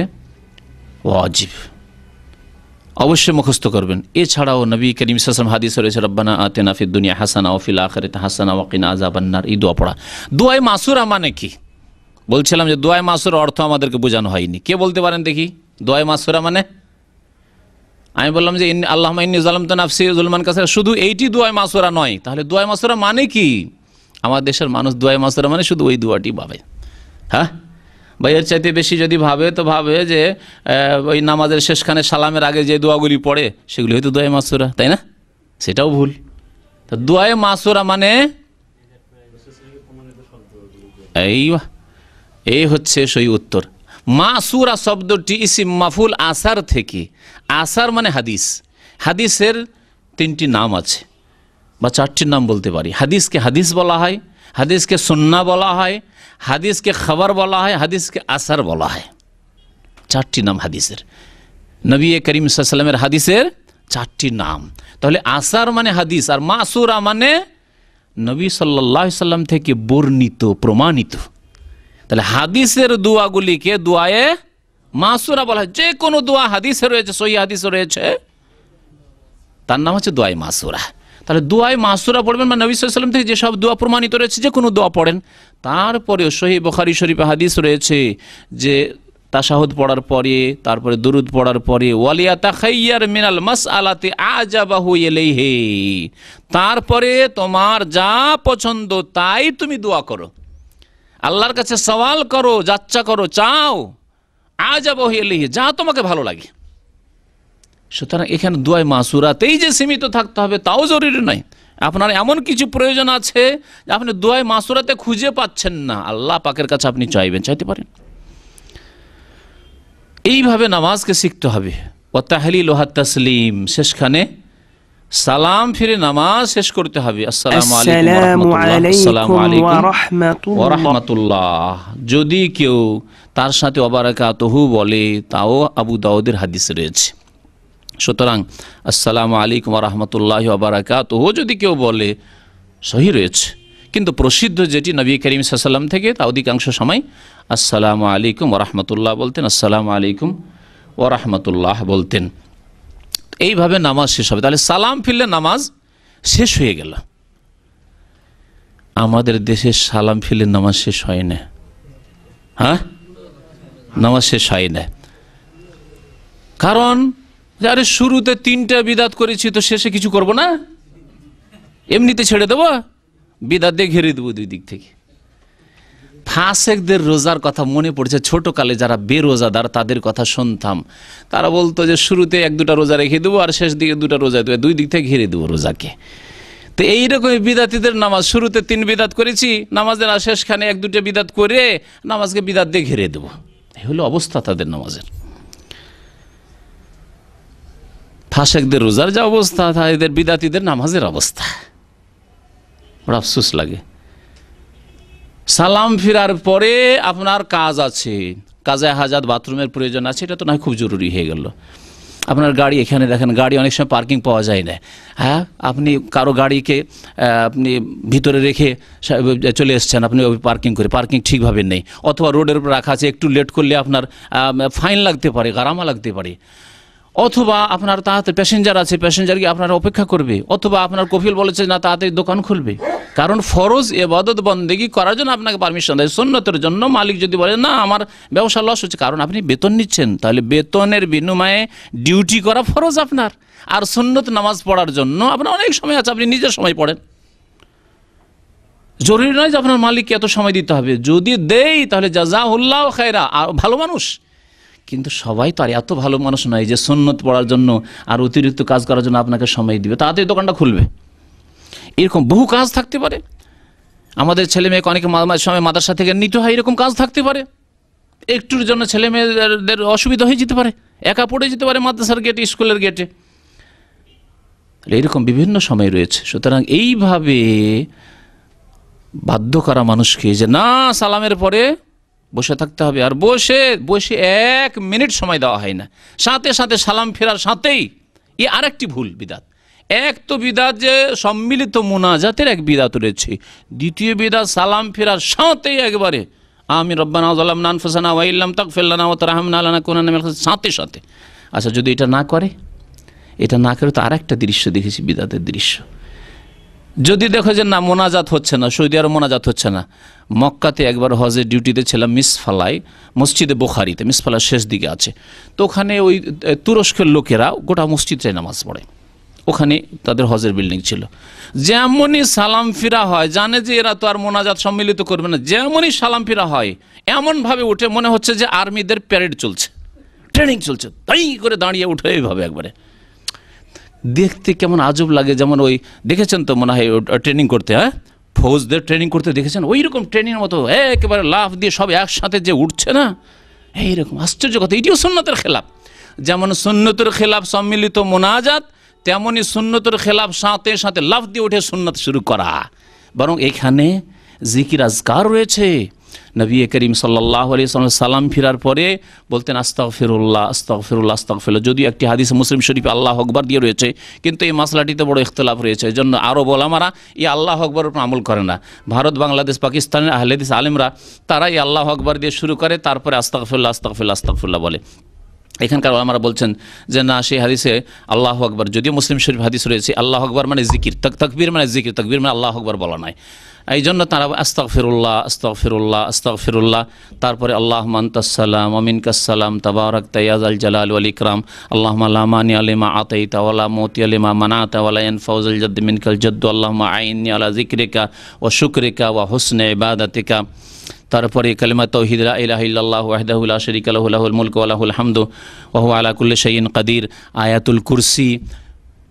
ওয়াজিব, অবশ্যই মুখস্থ করবেন। এছাড়াও নবী করিম সাল্লাল্লাহু আলাইহি ওয়াসাল্লাম হাদিসে রয়েছে রব্বানা আতিনা ফিদ দুনিয়া হাসানা ওয়া ফিল আখিরাতি হাসানা ওয়া কিনা আযাবান্নার, এই দোয়া পড়া। দোয়ায়ে মাসুরা মানে কি? বলছিলাম যে দোয়ায়ে মাসুরা অর্থ আমাদেরকে বোঝানো হয়নি। কে বলতে পারেন দেখি দোয়ায়ে মাসুরা মানে? আমি বললাম যে আল্লাহুম্মা ইন্নী যালামতু নাফসি যুলমান কাসীরা, শুধু এইটি দোয়ায়ে মাসুরা নয়। তাহলে দোয়ায়ে মাসুরা মানে কি? আমার দেশের মানুষ দোয়ায়ে মাসুরা মানে শুধু ওই দোয়াটি ভাবে। হ্যাঁ বা এর চাইতে বেশি যদি ভাবে তো ভাবে যে ওই নামাজের শেষখানে সালামের আগে যে দোয়াগুলি পড়ে সেগুলি হয়তো দোয়ায়ে মাসুরা, তাই না? সেটাও ভুল। তো দোয়ায়ে মাসুরা মানে এই হচ্ছে সেই উত্তর। মাসুরা শব্দটি ইসিম মাফুল আসার থেকে, আসার মানে হাদিস, হাদিসের 3টি নাম আছে বা 4টি নাম বলতে পারি। হাদিসকে হাদিস বলা হয়, হাদিসকে সুন্নাহ বলা হয়, হাদিসকে খবর বলা হয়, হাদিসকে আসার বলা হয়। 4টি নাম হাদিসের, নবী করিম সাল্লাল্লাহু আলাইহি ওয়াসাল্লামের হাদিসের 4টি নাম। তাহলে আসার মানে হাদিস, আর মাসুরা মানে নবী সাল্লাল্লাহু আলাইহি ওয়াসাল্লাম থেকে বর্ণিত, প্রমাণিত। তাহলে হাদিসের দোয়াগুলিকে দোয়ায়ে মাসুরা বলা হয়। যে কোনো দোয়া হাদিসে রয়েছে, সহিহ হাদিসে রয়েছে, তার নাম হচ্ছে দোয়ায়ে মাসুরা। তাহলে দোয়ায় মাসুরা পড়বেন, বা নবী সাল্লাল্লাহু আলাইহি ওয়াসাল্লাম থেকে যেসব দোয়া প্রমাণিত রয়েছে যে কোনো দোয়া পড়েন। তারপরেও সহিহ বুখারী শরীফে হাদিস রয়েছে যে তাশাহুদ পড়ার পরে, তারপরে দুরুদ পড়ার পরে ওয়ালিয়াতাখাইয়ার মিনাল মাসআলাতি আজাবাহু ইলাইহি, তারপরে তোমার যা পছন্দ তাই তুমি দোয়া করো, আল্লাহর কাছে সওয়াল করো, যাচ্ছা করো, চাও, আজাবাহু ইলাইহি, যা তোমাকে ভালো লাগে। সুতরাং এখানে দোয়া মাসুরাতেই যে সীমিত থাকতে হবে তাও জরুরি নয়। আপনার এমন কিছু প্রয়োজন আছে যে আপনি দোয়া মাসুরাতে খুঁজে পাচ্ছেন না, আল্লাহ পাকের কাছে আপনি চাইবেন, চাইতে পারেন। এইভাবে নামাজকে শিখতে হবে। ওয়া তাহলিলুহা তাসলিম, শেষখানে সালাম ফিরে নামাজ শেষ করতে হবে। আসসালামু আলাইকুম ওয়া রাহমাতুল্লাহ। যদি কেউ তার সাথে ওয়া বারাকাতুহু বলে তাও আবু দাউদের হাদিসে রয়েছে। সুতরাং আসসালামু আলাইকুম ওয়া রাহমাতুল্লাহি ওয়া বারাকাতুহু যদি কেউ বলে সহি রয়েছে, কিন্তু প্রসিদ্ধ যেটি নবী করিম সাল্লাল্লাহু আলাইহি ওয়াসাল্লাম থেকে তা অধিকাংশ সময় আসসালামু আলাইকুম ওয়া রাহমাতুল্লাহ বলতেন, আসসালামু আলাইকুম ওয়া রাহমাতুল্লাহ বলতেন। এইভাবে নামাজ শেষ হবে। তাহলে সালাম ফিরলে নামাজ শেষ হয়ে গেল। আমাদের দেশে সালাম ফিরলে নামাজ শেষ হয় না। হ্যাঁ, নামাজ শেষ হয় না। কারণ আরে শুরুতে 3টা বিদাত করেছি তো শেষে কিছু করব না, এমনিতে ছেড়ে দেবো, বিদাত দিয়ে ঘিরে দেবো দুই দিক থেকে। ফাসেকদের রোজার কথা মনে পড়ছে, ছোটকালে যারা বেরোজাদার তাদের কথা শুনতাম। তারা বলতো যে শুরুতে 1-2টা রোজা রেখে দেবো আর শেষ দিকে 2টা রোজা দেবো, দুই দিক থেকে ঘিরে দেবো রোজাকে। তো এইরকম বিদাতিদের নামাজ, শুরুতে 3 বিদাত করেছি, নামাজের শেষখানে 1-2টা বিদাত করে নামাজকে বিদাত দিয়ে ঘিরে দেবো। এই হলো অবস্থা তাদের নামাজের। ফাসেকদের রোজার যা অবস্থা, এদের বিদাতিদের নামাজের অবস্থা, বড় আফসোস লাগে। সালাম ফিরার পরে আপনার কাজ আছে, কাজে হাজাত, বাথরুমের প্রয়োজন আছে, এটা তো নয় খুব জরুরি হয়ে গেল। আপনার গাড়ি, এখানে দেখেন গাড়ি অনেক সময় পার্কিং পাওয়া যায় না। হ্যাঁ, আপনি কারো গাড়িকে আপনি ভিতরে রেখে চলে এসছেন, আপনি পার্কিং করে, পার্কিং ঠিকভাবে নেই, অথবা রোডের উপর রাখা আছে, একটু লেট করলে আপনার ফাইন লাগতে পারে, গারামা লাগতে পারে, অথবা আপনার তাড়াতাড়ি প্যাসেঞ্জার আছে, প্যাসেঞ্জারকে আপনারা অপেক্ষা করবে, অথবা আপনার কফিল বলেছে না তাড়াতাড়ি দোকান খুলবে। কারণ ফরজ ইবাদত বন্দেগী করার জন্য আপনাকে পারমিশন দেয়। সুন্নতের জন্য মালিক যদি বলে না আমার ব্যবসা লস হচ্ছে, কারণ আপনি বেতন নিচ্ছেন, তাহলে বেতনের বিনিময়ে ডিউটি করা ফরজ আপনার। আর সুন্নত নামাজ পড়ার জন্য আপনার অনেক সময় আছে, আপনি নিজের সময় পড়েন, জরুরি নয় যে আপনার মালিককে এত সময় দিতে হবে। যদি দেই তাহলে জাযাহুল্লাহু খায়রা, ভালো মানুষ। কিন্তু সবাই তো আর এত ভালো মানুষ নয় যে সুন্নত পড়ার জন্য আর অতিরিক্ত কাজ করার জন্য আপনাকে সময় দিবে, তাড়াতাড়ি দোকানটা খুলবে। এরকম বহু কাজ থাকতে পারে। আমাদের ছেলে মেয়েকে অনেকে সময় মাদ্রাসা থেকে নিতে হয়, এরকম কাজ থাকতে পারে। একটুর জন্য ছেলে মেয়েদের অসুবিধা হয়ে যেতে পারে, একা পড়ে যেতে পারে মাদ্রাসার গেটে, স্কুলের গেটে, এরকম বিভিন্ন সময় রয়েছে। সুতরাং এইভাবে বাধ্য করা মানুষকে যে না সালামের পরে বসে থাকতে হবে, আর বসে 1 মিনিট সময় দেওয়া হয় না, সাথে সাথে সালাম ফেরার সাথেই, এ আরেকটি ভুল বিদাত। এক তো বিদাত যে সম্মিলিত মুনাজাতের এক বিদাত রয়েছে, দ্বিতীয় বিদাত সালাম ফেরার সাথেই একবারে আমিন রব্বানা যালামনা আনফুসানা ওয়া ইল্লাম তাগফির লানা ওয়া তারহামনা লানাকুনান্না মিনাল খাসিরিন, সাথে সাথে। আচ্ছা, যদি এটা না করে তো আরেকটা দৃশ্য দেখেছি, বিদাতের দৃশ্য। যদি দেখো যে না মোনাজাত হচ্ছে না, সৌদি আরব মোনাজাত হচ্ছে না, মক্কাতে একবার হজের ডিউটিতে ছিলাম মিসফালায়, মসজিদে বুখারীতে, মিসফালার শেষ দিকে আছে। তো ওখানে ওই তুরস্কের লোকেরা গোটা মসজিদে নামাজ পড়ে, ওখানে তাদের হজের বিল্ডিং ছিল। যেমনই সালাম ফিরা হয়, জানে যে এরা তো আর মোনাজাত সম্মিলিত করবে না, যেমনই সালাম ফিরা হয় এমনভাবে উঠে মনে হচ্ছে যে আর্মিদের প্যারেড চলছে, ট্রেনিং চলছে, তাই করে দাঁড়িয়ে উঠে এইভাবে একবারে। দেখতে কেমন আজব লাগে, যেমন ওই দেখেছেন তো মনে হয় ট্রেনিং করতে, হ্যাঁ ফৌজদের ট্রেনিং করতে দেখেছেন, ওই রকম ট্রেনিংয়ের মতো একেবারে লাফ দিয়ে সব একসাথে যে উঠছে না, এইরকম আশ্চর্য কথা। এটিও সুন্নতের খেলাফ। যেমন সুন্নতের খেলাফ সম্মিলিত মোনাজাত, তেমনই সুন্নতের খেলাফ সাথে সাথে লাফ দিয়ে উঠে সুন্নত শুরু করা। বরং এখানে জিকির আজকার রয়েছে। নবী করিম সাল্লাল্লাহু আলাইহি ওয়াসাল্লাম সালাম ফিরার পরে বলতেন আস্তাগফিরুল্লাহ আস্তাগফিরুল্লাহ আস্তাগফিরুল্লাহ। যদিও একটি হাদিস মুসলিম শরীফে আল্লাহু আকবার দিয়ে রয়েছে, কিন্তু এই মাসলাটিতে বড় ইখতিলাফ রয়েছে। এই জন্য আরব ওলামারা এই আল্লাহু আকবরের উপর আমল করে না। ভারত, বাংলাদেশ, পাকিস্তানের আহলে হাদিস আলেমরা তারা এই আল্লাহু আকবার দিয়ে শুরু করে, তারপরে আস্তাগফিরুল্লাহ আস্তাগফিরুল্লাহ আস্তাগফিরুল্লাহ বলে। এখানকার ওলামারা বলছেন যে না, সেই হাদিসে আল্লাহ আকবার, যদিও মুসলিম শরীফ হাদিস রয়েছে আল্লাহ আকবার মানে জিকির, তাকবীর মানে জিকির, তাকবীর মানে আল্লাহ আকবার বলা নাই। এই জন্য তারা আস্তাগফিরুল্লাহ আস্তাগফিরুল্লাহ আস্তাগফিরুল্লাহ, তারপরে আল্লাহুম্মা আনতাস-সালাম ওয়া মিনকাস-সালাম তাবারাকতা ইয়া যাল জালাল ওয়াল ইকরাম, আল্লাহুম্মা লা মানি'a লিমা আতাইতা ওয়া লা মুতি'a লিমা মানা'তা ওয়া লা ইয়ানফা'ু যাল জাদ্দি মিনকাল জাদ্দু, আল্লাহুম্মা আইন্নি আলা যিকরিকা ওয়া শুকরিকা ওয়া হুসনি ইবাদাতিকা। তারপরে কালিমা তাওহীদ লা ইলাহা ইল্লাল্লাহু ওয়াহদাহু লা শারীকা লাহু লাহুল মুলকু ওয়া লাহুল হামদু ওয়া হুয়া আলা কুল্লি শাইইন কাদির, আয়াতুল কুরসি,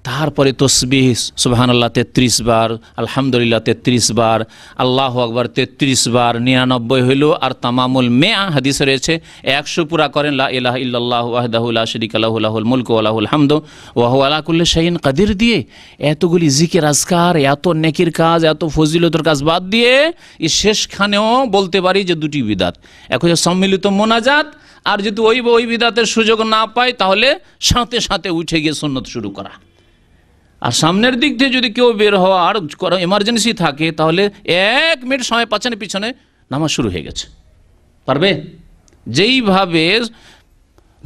তারপরে তসবিহ সুবহানাল্লাহ 33 বার, আলহামদুলিল্লাহ 33 বার, আল্লাহু আকবার 33 বার, 99 হইল। আর তামামুল মিয়া হাদিসে রয়েছে 100 পুরা করেন লা ইলাহা ইল্লাল্লাহু ওয়াহদাহু লা শারীকা লাহু লাহুল মুলকু ওয়া লাহুল হামদু ওয়া হুয়া আলা কুল্লি শাইইন কাদির দিয়ে এতগুলি জিকির আজকার, এত নেকির কাজ, এত ফজিলতের কাজ বাদ দিয়ে এই শেষখানেও বলতে পারি যে দুটি বিদাত, এক হচ্ছে সম্মিলিত মোনাজাত, আর যদি ওই বিদাতের সুযোগ না পায় তাহলে সাথে সাথে উঠে গিয়ে সুন্নত শুরু করা। আর সামনের দিক দিয়ে যদি কেউ বের হওয়ার এমার্জেন্সি থাকে তাহলে 1 মিনিট সময় পাচ্ছেন, পিছনে নামাজ শুরু হয়ে গেছে, পারবে। যেইভাবে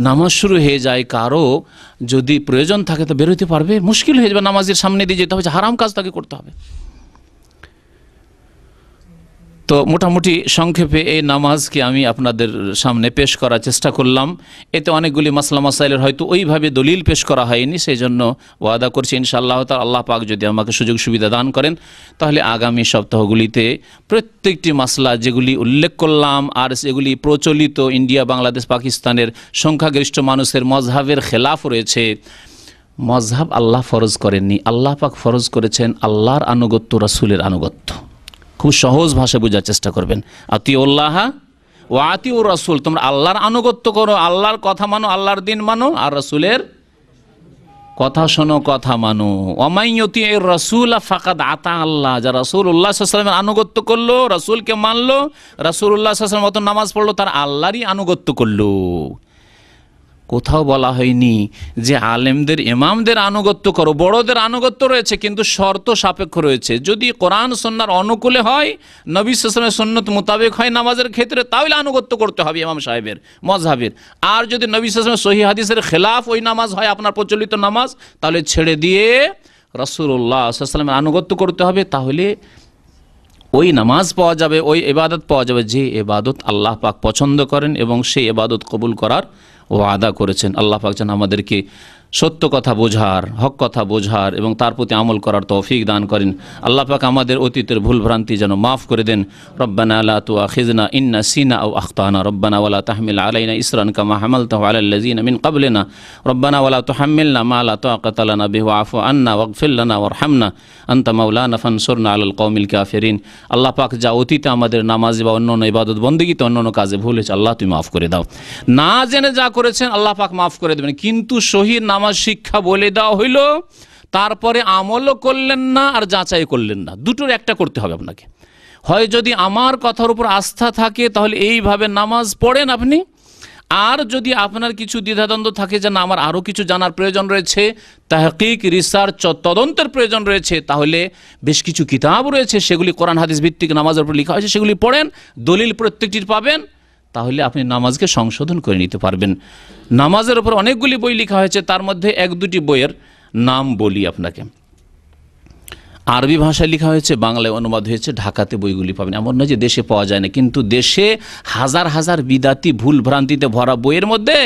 নামাজ শুরু হয়ে যায়, কারো যদি প্রয়োজন থাকে তো বেরোতে পারবে, মুশকিল হয়ে যাবে, নামাজের সামনে দিয়ে যেতে হবে, হারাম কাজ তাকে করতে হবে। তো মোটামুটি সংক্ষেপে এই নামাজকে আমি আপনাদের সামনে পেশ করার চেষ্টা করলাম। এতে অনেকগুলি মাসলা মাসাইলের হয়তো ওইভাবে দলিল পেশ করা হয়নি, সেই জন্য ওয়াদা করছি ইনশাআল্লাহ তাআলা আল্লাহ পাক যদি আমাকে সুযোগ সুবিধা দান করেন তাহলে আগামী সপ্তাহগুলিতে প্রত্যেকটি মাসলা যেগুলি উল্লেখ করলাম আর সেগুলি প্রচলিত ইন্ডিয়া, বাংলাদেশ, পাকিস্তানের সংখ্যাগরিষ্ঠ মানুষের মজহাবের খেলাফ রয়েছে। মজহাব আল্লাহ ফরজ করেননি, আল্লাহ পাক ফরজ করেছেন আল্লাহর আনুগত্য, রাসূলের আনুগত্য। খুব সহজ ভাষায় বোঝার চেষ্টা করবেন। আতিউল্লাহ ওয়া আতিউর রাসূল, তোমরা আল্লাহর আনুগত্য করো, আল্লাহর কথা মানো, আল্লাহর দিন মানো, আর রাসূলের কথা শোনো, কথা মানো। ওয়ামান ইউতিউর রাসূল ফাকাদ আতা আল্লাহ, যারা রাসূলুল্লাহ সাল্লাল্লাহু আলাইহি ওয়াসাল্লামের আনুগত্য করলো, রাসূলকে মানলো, রাসূলুল্লাহ সাল্লাল্লাহু আলাইহি ওয়াসাল্লামের মতো নামাজ পড়লো, তার আল্লাহরই আনুগত্য করলো। কোথাও বলা হয়নি যে আলেমদের, ইমামদের আনুগত্য করো। বড়দের আনুগত্য রয়েছে কিন্তু শর্ত সাপেক্ষ রয়েছে। যদি কোরআন সুন্নাহর অনুকূলে হয়, নবী সাল্লাল্লাহু আলাইহি ওয়াসাল্লামের সুন্নত মোতাবেক হয় নামাজের ক্ষেত্রে, তাহলে আনুগত্য করতে হবে ইমাম সাহেবের মযহাবের। আর যদি নবী সাল্লাল্লাহু আলাইহি ওয়াসাল্লামের সহিহ হাদিসের খেলাফ ওই নামাজ হয়, আপনার প্রচলিত নামাজ, তাহলে ছেড়ে দিয়ে রাসূলুল্লাহ সাল্লাল্লাহু আলাইহি ওয়াসাল্লামের আনুগত্য করতে হবে। তাহলে ওই নামাজ পাওয়া যাবে, ওই ইবাদত পাওয়া যাবে যে ইবাদত আল্লাহ পাক পছন্দ করেন এবং সেই ইবাদত কবুল করার ওয়াদা করেছেন। আল্লাহ পাক যেন আমাদেরকে সত্য কথা বোঝার, হক কথা বোঝার এবং তার প্রতি আমল করার তৌফিক দান করেন। আল্লাহ পাক আমাদের অতীতের ভুল ভ্রান্তি যেন মাফ করে দেন। রব্বানা লা তুআখিযনা ইন নাসিনা আও আখতানা, রব্বানা ওয়ালা তাহমিল আলাইনা ইসরান কামা হামালতাহু আলাল লাযিনা মিন ক্বাবলিনা, রব্বানা ওয়ালা তুহাম্মিলনা মা লা তাকাতা লানা বিহি ওয়া'ফু আন্না ওয়াগফির লানা ওয়ারহামনা আনতা মাওলানা ফানসুরনা আলাল কওমিল কাফিরিন। আল্লাহ পাক যা অতীতে আমাদের নামাজ বা অন্যান্য ইবাদত বন্দেগীতে অন্যান্য কাজে ভুল হয়েছে, আল্লাহ তুমি মাফ করে দাও। না জেনে যা করেছেন আল্লাহ পাক মাফ করে দেবেন। কিন্তু সহিহ নামাজ শিক্ষা বলে দেওয়া হইল, তারপরে আমলও করলেন না আর যাচাই করলেন না, দুটোর একটা করতে হবে আপনাকে। হয় যদি আমার কথার উপর আস্থা থাকে তাহলে এইভাবে নামাজ পড়েন আপনি, আর যদি আপনার কিছু দ্বিধাদ্বন্দ্ব থাকে যে না আমার আরও কিছু জানার প্রয়োজন রয়েছে, তাহকিক, রিসার্চ, তদন্তের প্রয়োজন রয়েছে, তাহলে বেশ কিছু কিতাব রয়েছে, সেগুলি কোরআন হাদিস ভিত্তিক নামাজের উপর লেখা হয়েছে, সেগুলি পড়েন, দলিল প্রত্যেকটির পাবেন, তাহলে আপনি নামাজকে সংশোধন করে নিতে পারবেন। নামাজের উপর অনেকগুলি বই লেখা হয়েছে, তার মধ্যে 1-2টি বইয়ের নাম বলি আপনাকে। আরবি ভাষায় লেখা হয়েছে, বাংলায় অনুবাদ হয়েছে, ঢাকাতে বইগুলি পাবেন। এমন নয় যে দেশে পাওয়া যায় না, কিন্তু দেশে হাজার হাজার বিদাতি ভুল ভ্রান্তিতে ভরা বইয়ের মধ্যে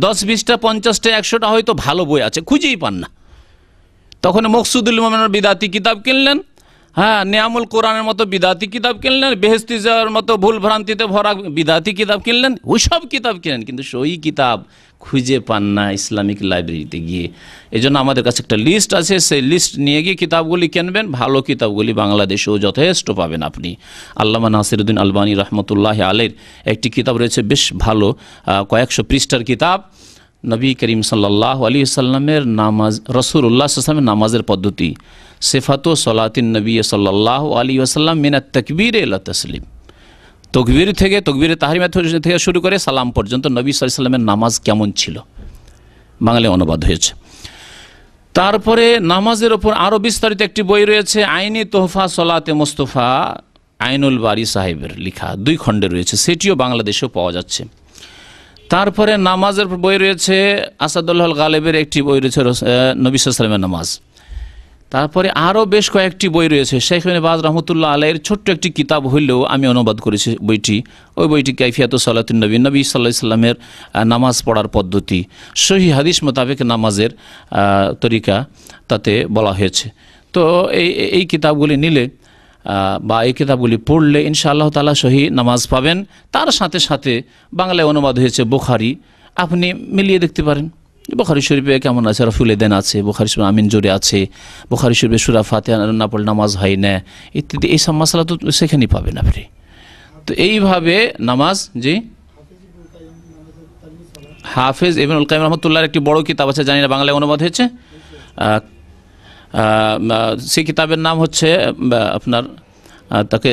10-20টা 50টা 100টা হয়তো ভালো বই আছে, খুঁজেই পান না। তখন মকসুদুল মোমেনের বিদাতি কিতাব কিনলেন, হ্যাঁ, নিয়ামুল কোরআনের মতো বিদাতি কিতাব কিনলেন, বেহেশতি যাওয়ার মতো ভুল ভ্রান্তিতে ভরা বিদাতি কিতাব কিনলেন, ওইসব কিতাব কিনেন, কিন্তু সহি কিতাব খুঁজে পান না ইসলামিক লাইব্রেরিতে গিয়ে। এই জন্য আমাদের কাছে একটা লিস্ট আছে, সেই লিস্ট নিয়ে গিয়ে কিতাবগুলি কিনবেন। ভালো কিতাবগুলি বাংলাদেশেও যথেষ্ট পাবেন আপনি। আল্লামা নাসিরউদ্দিন আলবানী রহমতুল্লাহ আলাইহির একটি কিতাব রয়েছে, বেশ ভালো, কয়েকশো পৃষ্ঠার কিতাব, নবী করিম সাল্লাল্লাহু আলাইহি ওয়াসাল্লামের নামাজ, রাসূলুল্লাহ সাল্লাল্লাহু আলাইহি ওয়াসাল্লামের নামাজের পদ্ধতি, সিফাতু সলাতিন নবী সাল্লাল্লাহু আলাইহি ওয়াসাল্লাম মিনাত তাকবীর ইলা তাসলিম, তকবীর থেকে, তকবীরে তাহরিমা থেকে শুরু করে সালাম পর্যন্ত নবী সাল্লাল্লাহু আলাইহি ওয়াসাল্লামের নামাজ কেমন ছিল, বাংলায় অনুবাদ হয়েছে। তারপরে নামাজের ওপর আরও বিস্তারিত একটি বই রয়েছে, আইনি তোহফা সলাতে মুস্তফা, আইনুল বারি সাহেবের লেখা, 2 খণ্ডে রয়েছে, সেটিও বাংলাদেশেও পাওয়া যাচ্ছে। তারপরে নামাজের বই রয়েছে আসাদুল্লাহ গালেবের একটি বই রয়েছে নবী সাল্লাল্লাহু আলাইহি ওয়াসাল্লামের নামাজ। তারপরে আরও বেশ কয়েকটি বই রয়েছে। শেখ ইবনে বাজ রহমতুল্লাহ আলাইহির ছোট্ট একটি কিতাব হইলেও আমি অনুবাদ করেছি বইটি। ওই বইটি কাইফিয়াতুস সালাতুন নবী, নবী সাল্লাল্লাহু আলাইহি ওয়াসাল্লামের নামাজ পড়ার পদ্ধতি, সহি হাদিস মোতাবেক নামাজের তরিকা তাতে বলা হয়েছে। তো এই কিতাবগুলি নিলে বা এই কিতাবগুলি পড়লে ইনশাআল্লাহ তাআলা সহি নামাজ পাবেন। তার সাথে সাথে বাংলায় অনুবাদ হয়েছে বুখারী, আপনি মিলিয়ে দেখতে পারেন। বুখারী শরীফে কেমন আছে, রফুল এদেন আছে, বুখারী শরীফে আমিন জোরে আছে, বুখারী শরীফে সূরা ফাতিহা না পড়লে নামাজ হয় না ইত্যাদি, এই সব মাসলা তো সেখানেই পাবেন আপনি। তো এইভাবে নামাজ, জি হাফেজ ইবনুল কাইয়িম রহমাতুল্লাহর একটি বড় কিতাব আছে, জানি না বাংলায় অনুবাদ হয়েছে। সেই কিতাবের নাম হচ্ছে আপনার তাকে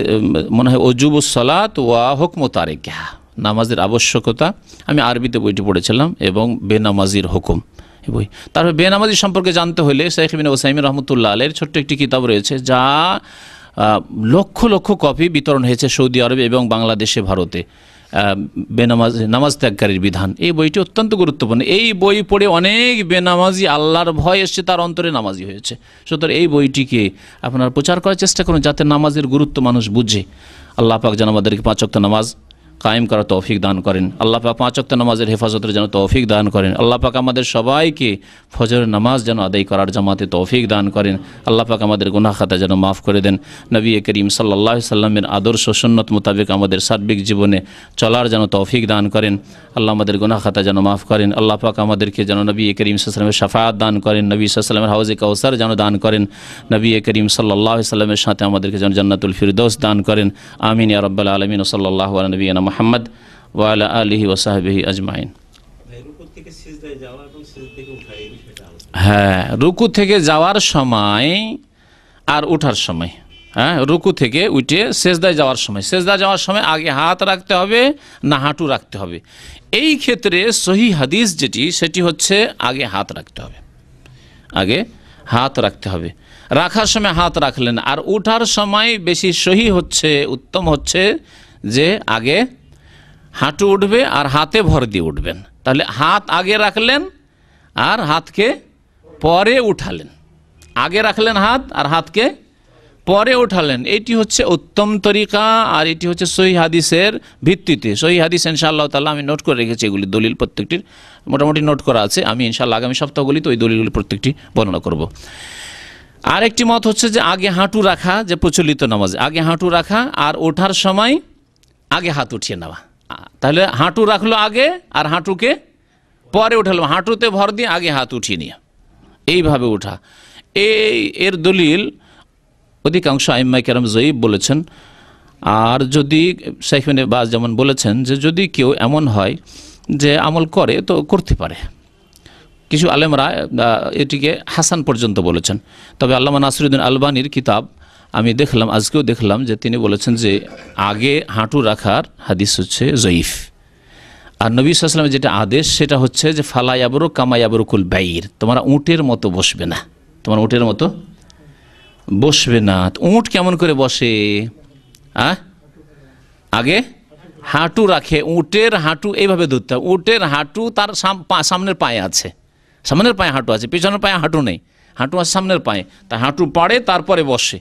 মনে হয় ওজুবুস সালাত ওয়া হুকমু তারিকিহা, নামাজের আবশ্যকতা। আমি আরবিতে বইটি পড়েছিলাম, এবং বেনামাজির হুকুম এই বই। তারপরে বেনামাজি সম্পর্কে জানতে হলে শেখ ইবনে উসাইমিন রহমতুল্লাহ আলাইহির ছোট্ট একটি কিতাব রয়েছে, যা লক্ষ লক্ষ কপি বিতরণ হয়েছে সৌদি আরবে এবং বাংলাদেশে, ভারতে। নামাজ ত্যাগকারীর বিধান, এই বইটি অত্যন্ত গুরুত্বপূর্ণ। এই বই পড়ে অনেক বেনামাজি আল্লাহর ভয় এসছে, তার অন্তরে নামাজি হয়েছে। সুতরাং এই বইটিকে আপনার প্রচার করার চেষ্টা করুন, যাতে নামাজের গুরুত্ব মানুষ বুঝে। আল্লাহ পাক যেন আমাদেরকে 5 ওয়াক্ত নামাজ কায়েম করার তৌফিক দান করেন। আল্লাহ পাক 5 ওয়াক্ত নামাজের হেফাজতের যেন তৌফিক দান করেন। আল্লাহ পাক আমাদের সবাইকে ফজরের নামাজ যেন আদায় করার জামাতে তৌফিক দান করেন। আল্লাহ পাক আমাদের গুনাহ খাতা যেন মাফ করে দেন। নবী করিম সাল্লাল্লাহু আলাইহি সাল্লামের আদর্শ সুন্নত মোতাবেক আমাদের সার্বিক জীবনে চলার যেন তৌফিক দান করেন। আল্লাহ আমাদের গুনাহ খাতা যেন মাফ করেন। আল্লাহ পাক আমাদেরকে যেন নবী করিম সাল্লাল্লাহু আলাইহি ওয়াসাল্লামের শাফাআত দান করেন। নবী সাল্লাল্লাহু আলাইহি ওয়াসাল্লামের হাউজে কাউসার যেন দান করেন। নবী করিম সাল্লাল্লাহু আলাইহি ওয়াসাল্লামের সাথে আমাদেরকে যেন জান্নাতুল ফিরদৌস দান করেন। আমিন ইয়া রাব্বাল আলামিন। সাল্লাল্লাহু আলা নবিয়িনা মুহাম্মদ ওয়া আলা আলিহি ওয়া সাহবিহি আজমাইন। হ্যাঁ, রুকু থেকে যাওয়ার সময় আর ওঠার সময়, হ্যাঁ, রুকু থেকে উঠে সেজদায় যাওয়ার সময়, সেজদায় যাওয়ার সময় আগে হাত রাখতে হবে না হাঁটু রাখতে হবে? এই ক্ষেত্রে সহি হাদিস যেটি, সেটি হচ্ছে আগে হাত রাখতে হবে, আগে হাত রাখতে হবে। রাখার সময় হাত রাখলেন, আর ওঠার সময় বেশি সহি হচ্ছে, উত্তম হচ্ছে যে আগে হাঁটু উঠবে আর হাতে ভর দিয়ে উঠবেন। তাহলে হাত আগে রাখলেন আর হাতকে পরে উঠালেন, আগে রাখলেন হাত আর হাতকে পরে উঠালেন। এটি হচ্ছে উত্তম তরিকা, আর এটি হচ্ছে সহি হাদিসের ভিত্তিতে। সহি হাদিস ইনশাআল্লাহ তাআলা আমি নোট করে রেখেছি, এগুলি দলিল প্রত্যেকটির মোটামুটি নোট করা আছে। আমি ইনশাআল্লাহ আগামী সপ্তাহগুলিতে ওই দলিলগুলি প্রত্যেকটি বর্ণনা করব। আরেকটি মত হচ্ছে যে আগে হাঁটু রাখা, যে প্রচলিত নামাজে আগে হাঁটু রাখা, আর ওঠার সময় আগে হাত উঠিয়ে নেওয়া। তাহলে হাঁটু রাখলো আগে আর হাঁটুকে পরে উঠালো, হাঁটুতে ভর দিয়ে আগে হাত উঠিয়ে নিয়ে এইভাবে ওঠা। এর দলিল অধিকাংশ আইম্মায়ে কেরাম জয়ীফ বলেছেন। আর যদি শেখ ইবনে বাজ যেমন বলেছেন যে যদি কেউ এমন হয় যে আমল করে তো করতে পারে, কিছু আলেমরা এটিকে হাসান পর্যন্ত বলেছেন। তবে আল্লামা নাসিরুদ্দিন আলবানীর কিতাব আমি দেখলাম, আজকেও দেখলাম যে তিনি বলেছেন যে আগে হাঁটু রাখার হাদিস হচ্ছে জয়ীফ। আর নবী সাল্লাল্লাহু আলাইহি ওয়াসাল্লামের যেটা আদেশ সেটা হচ্ছে যে ফালা ইয়াবরুক কামা ইয়াবরুকুল বাইর, তোমরা উটের মতো বসবে না, তোমরা উটের মতো বসবে না। উট কেমন করে বসে? আগে হাঁটু রাখে, উটের হাঁটু এইভাবে ধরতে হবে। উটের হাঁটু তার সামনের পায়ে আছে, সামনের পায়ে হাঁটু আছে, পিছনের পায়ে হাঁটু নেই, হাঁটু আছে সামনের পায়ে, তা হাঁটু পাড়ে তারপরে বসে।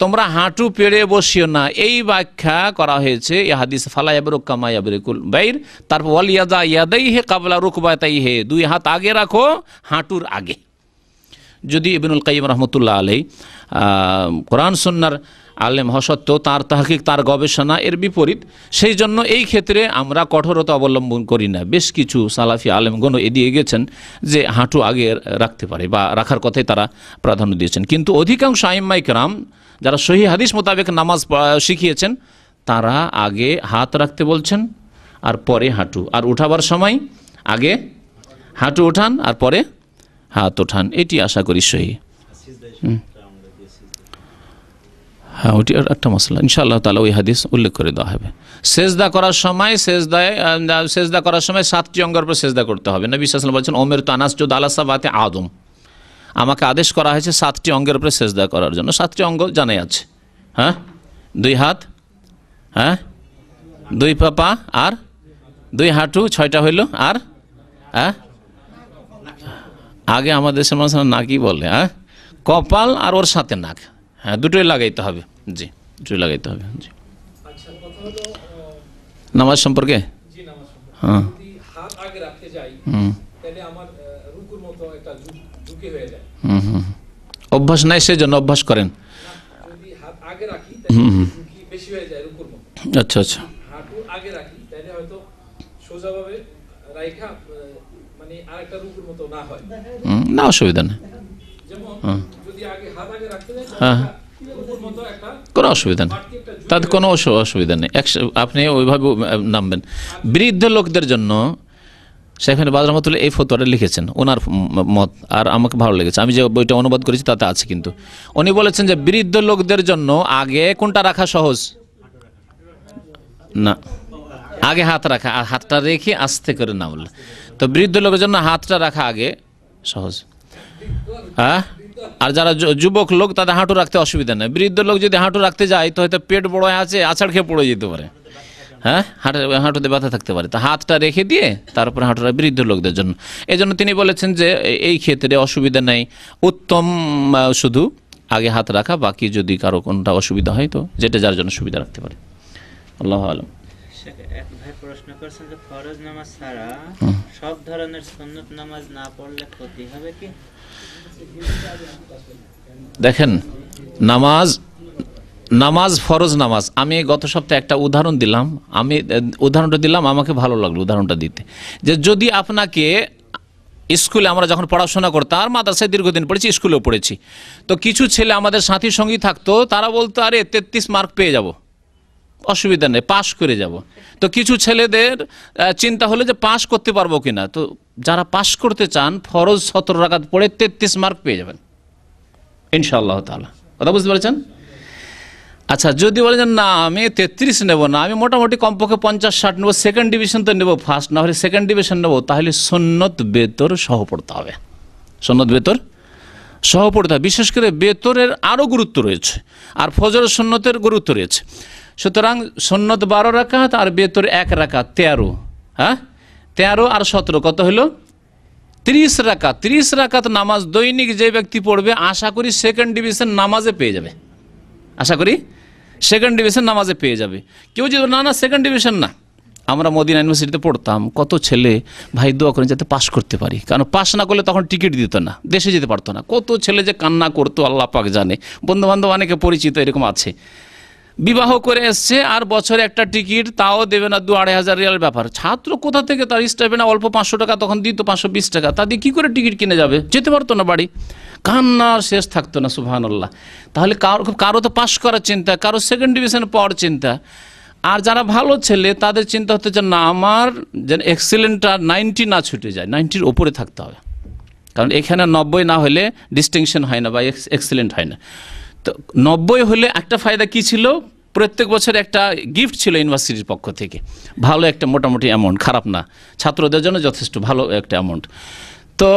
তোমরা হাঁটু পেড়ে বসিও না, এই ব্যাখ্যা করা হয়েছে এই হাদিসে ফালা ইয়াবরুক কামা ইয়াবরুকুল বাইর। তারপর ওয়াল ইয়াদা ইয়াদাইহি কাবলা রুকবাতাইহি, দুই হাত আগে রাখো হাঁটুর আগে। যদি ইবনুল কাইয়িম রাহমাতুল্লাহ আলাইহি কোরআন সুন্নাহর আলেম হওয়া সত্ত্বেও তার তাহকিক, তার গবেষণা এর বিপরীত, সেই জন্য এই ক্ষেত্রে আমরা কঠোরতা অবলম্বন করি না। বেশ কিছু সালাফি আলেমগণ এদিকে গেছেন যে হাঁটু আগে রাখতে পারে বা রাখার কথাই তারা প্রাধান্য দিয়েছেন। কিন্তু অধিকাংশ আইম্মায়ে কেরাম যারা সহি হাদিস মোতাবেক নামাজ শিখিয়েছেন, তারা আগে হাত রাখতে বলছেন আর পরে হাঁটু, আর উঠাবার সময় আগে হাঁটু ওঠান আর পরে হাত ওঠান। এটি আশা করি সহি। হ্যাঁ, ওটি একটা মশলা ইনশাআল্লাহ তাআলা ওই হাদিস উল্লেখ করে দেওয়া হবে। সেজদা করার সময় সেজদা করার সময় 7টি অঙ্গের উপর সেজদা করতে হবে। নবী সাল্লাল্লাহু আলাইহি ওয়াসাল্লাম বলেছেন ওমেরতু আন আসজুদা আলা সাবআতি আযম, আমাকে আদেশ করা হয়েছে 7টি অঙ্গের উপরে সেজদা করার জন্য। 7টি অঙ্গ জানাই আছে, হ্যাঁ, 2 হাত, হ্যাঁ, 2 পা আর 2 হাঁটু 6টা হইল, আর আগে আমাদের দেশের মানুষ নাকই বলে, কপাল আর ওর সাথে নাক, হ্যাঁ দুটোই লাগাইতে হবে। জি, দুটোই লাগাইতে হবে। জি, নামাজ সম্পর্কে হ্যাঁ অভ্যাস নাই, সেজন্য অভ্যাস করেন। আচ্ছা আচ্ছা, না অসুবিধা নেই, হ্যাঁ কোনো অসুবিধা নেই, তাতে কোনো অসুবিধা নেই। আপনি ওইভাবে নামবেন। বৃদ্ধ লোকদের জন্য শেখ বাজ রহমতুল্লাহ এই ফতোয়াটা লিখেছেন, ওনার মত, আর আমাকে ভালো লেগেছে। আমি যে বইটা অনুবাদ করেছি তাতে আছে, কিন্তু উনি বলেছেন যে বৃদ্ধ লোকদের জন্য আগে কোনটা রাখা সহজ না, আগে হাত রাখা, আর হাতটা রেখে আস্তে করে নামলে। তো বৃদ্ধ লোকের জন্য হাতটা রাখা আগে সহজ, হ্যাঁ। আর যারা যুবক লোক তাদের হাঁটু রাখতে অসুবিধা নেই। বৃদ্ধ লোক যদি হাঁটু রাখতে যায় তো হয়তো পেট বড় আছে, আছাড় খেয়ে পড়ে যেতে পারে, হ্যাঁ, হাঁটুতে ব্যথা থাকতে পারে। তো হাতটা রেখে দিয়ে তারপরে হাঁটুটা বৃদ্ধ লোকদের জন্য। এই জন্য তিনি বলেছেন যে এই ক্ষেত্রে অসুবিধা নেই, উত্তম শুধু আগে হাত রাখা, বাকি যদি কারো কোনটা অসুবিধা হয় তো যেটা যার জন্য সুবিধা রাখতে পারে। আল্লাহু আলাম। এক ভাই প্রশ্ন করছেন যে ফরজ নামাজ ছাড়া সব ধরনের সুন্নত নামাজ না পড়লে ক্ষতি হবে কি? দেখেন, নামাজ ফরজ নামাজ, আমি গত সপ্তাহে একটা উদাহরণ দিলাম, উদাহরণটা দিলাম, আমাকে ভালো লাগলো উদাহরণটা দিতে, যে যদি আপনাকে স্কুলে আমরা যখন পড়াশোনা করতাম, আর মাদ্রাসায় দীর্ঘদিন পড়েছি, স্কুলেও পড়েছি, তো কিছু ছেলে আমাদের সাথী সঙ্গী থাকতো, তারা বলতো আরে 33 মার্ক পেয়ে যাব, অসুবিধা নেই, পাশ করে যাব। তো কিছু ছেলেদের চিন্তা হলো যে পাশ করতে পারবো কিনা, তো যারা পাশ করতে চান ফরজ 17 রাকাত পড়ে 33 মার্ক পেয়ে যাবেন ইনশাআল্লাহ তাআলা। কথা বুঝতে পেরেছেন? আচ্ছা, যদি বলেন না আমি 33 নেব না, আমি মোটামুটি কমপক্ষে 50-60 নেব, সেকেন্ড ডিভিশন তো নেব, ফার্স্ট না হলে সেকেন্ড ডিভিশন নেব, তাহলে সুন্নত বেতর সহ পড়তে হবে। সুন্নত বেতর সহ পড়তে হবে। বিশেষ করে বেতরের আরও গুরুত্ব রয়েছে, আর ফজরের সুন্নতের গুরুত্ব রয়েছে। সুতরাং সুন্নত 12 রাকাত আর বেতর 1 রাকাত 13, হ্যাঁ 13 আর 17 কত হলো? 30 রাকাত। 30 রাকাত নামাজ দৈনিক যে ব্যক্তি পড়বে, আশা করি সেকেন্ড ডিভিশন নামাজে পেয়ে যাবে, আশা করি সেকেন্ড ডিভিশন নামাজে পেয়ে যাবে। কেউ যদি না সেকেন্ড ডিভিশন না, আমরা মদিনা ইউনিভার্সিটিতে পড়তাম, কত ছেলে ভাই দোয়া করেন যাতে পাস করতে পারি, কারণ পাস না করলে তখন টিকিট দিত না, দেশে যেতে পারতো না। কত ছেলে যে কান্না করতো আল্লাহ পাক জানে। বন্ধুবান্ধব অনেকে পরিচিত এরকম আছে, বিবাহ করে এসছে আর বছরে একটা টিকিট তাও দেবে না, 2-2.5 রিয়াল ব্যাপার। ছাত্র কোথা থেকে, তার স্টাইপেন্ড অল্প 500 টাকা তখন দিত, 520 টাকা, তা দিয়ে কী করে টিকিট কিনে যাবে, যেতে পারতো না বাড়ি, কান্নার শেষ থাকতো না, সুবহানাল্লাহ। তাহলে কারো তো পাস করার চিন্তা, কারো সেকেন্ড ডিভিশনে পাওয়ার চিন্তা। আর যারা ভালো ছেলে তাদের চিন্তা হতে যে না আমার যেন এক্সিলেন্টটা 90 না ছুটে যায়, 90-র ওপরে থাকতে হবে, কারণ এখানে 90 না হলে ডিস্টিংশন হয় না বা এক্সিলেন্ট হয় না। তো 90 হলে একটা ফায়দা কি ছিল, প্রত্যেক বছর একটা গিফট ছিল ইউনিভার্সিটির পক্ষ থেকে, ভালো একটা মোটামুটি অ্যামাউন্ট, খারাপ না, ছাত্রদের জন্য যথেষ্ট ভালো একটা অ্যামাউন্ট। তো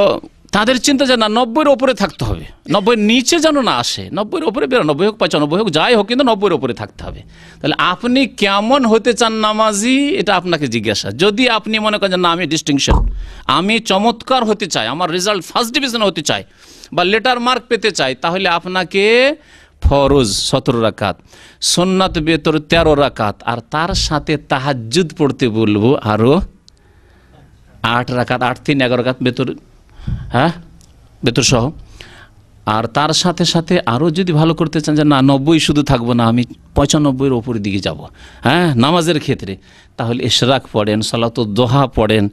তাদের চিন্তা যে না 90-এর ওপরে থাকতে হবে, 90-এর নিচে যেন না আসে, 90-এর ওপরে 92 হোক 95 হোক যাই হোক, কিন্তু 90-এর ওপরে থাকতে হবে। তাহলে আপনি কেমন হতে চান নামাজি, এটা আপনাকে জিজ্ঞাসা। যদি আপনি মনে করেন না আমি ডিস্টিংশন, আমি চমৎকার হতে চাই, আমার রেজাল্ট ফার্স্ট ডিভিশন হতে চাই বা লেটার মার্ক পেতে চাই, তাহলে আপনাকে ফরজ 17 রাকাত, সুন্নাত বেতর 13 রাকাত, আর তার সাথে তাহাজ্জুদ পড়তে বলবো আরও 8 রাকাত, 8-3-11 রাকাত বেতর, হ্যাঁ বেতর সহ। আর তার সাথে সাথে আরও যদি ভালো করতে চান যে না 90 শুধু থাকবো না, আমি 95-এর ওপরের দিকে যাব, হ্যাঁ নামাজের ক্ষেত্রে, তাহলে ইশরাক পড়েন, সালাতুদ দোহা পড়েন,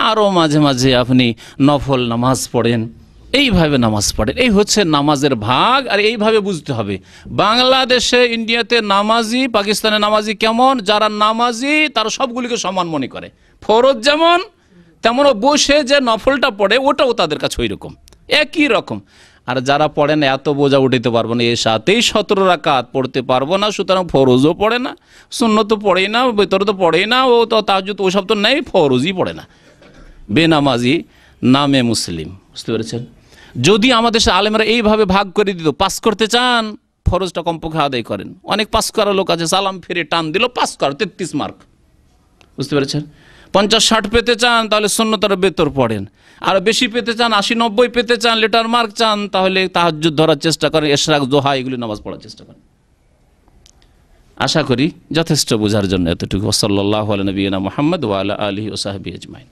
আরও মাঝে মাঝে আপনি নফল নামাজ পড়েন, এইভাবে নামাজ পড়েন। এই হচ্ছে নামাজের ভাগ। আর এইভাবে বুঝতে হবে বাংলাদেশে, ইন্ডিয়াতে নামাজি, পাকিস্তানে নামাজি কেমন, যারা নামাজি তারা সবগুলিকে সমান মনে করে, ফরজ যেমন তেমনও বসে যে নফলটা পড়ে ওটাও তাদের কাছে ওই রকম, একই রকম। আর যারা পড়ে না এত বোঝা উঠাতে পারবো না, এর সাথেই 17 রাকাত পড়তে পারবো না, সুতরাং ফরজও পড়ে না, সুন্নত তো পড়েই না, ভেতরে তো পড়েই না, ও তো তাহাজ্জুদ ওসব তো নেই, ফরজই পড়ে না, বেনামাজি নামে মুসলিম। বুঝতে পেরেছেন? যদি আমাদের আলেমরা এইভাবে ভাগ করে দিত, পাস করতে চান ফরজটা কমপক্ষে আদায় করেন। অনেক পাস করা লোক আছে, সালাম ফিরে টান দিল, পাস কর 33 মার্ক। বুঝতে পেরেছেন? 50-60 পেতে চান তাহলে সুন্নতের বেতর পড়েন, আর বেশি পেতে চান 80-90 পেতে চান, লেটার মার্ক চান, তাহলে তাহাজ্জুদ ধরার চেষ্টা করেন, ইশরাক, দোহা এগুলি নামাজ পড়ার চেষ্টা করেন। আশা করি যথেষ্ট বোঝার জন্য এতটুকু। সাল্লাল্লাহু আলা নবিয়িনা মুহাম্মদ ওয়া আলা আলিহি ওয়া সাহবিহি আজমাইন।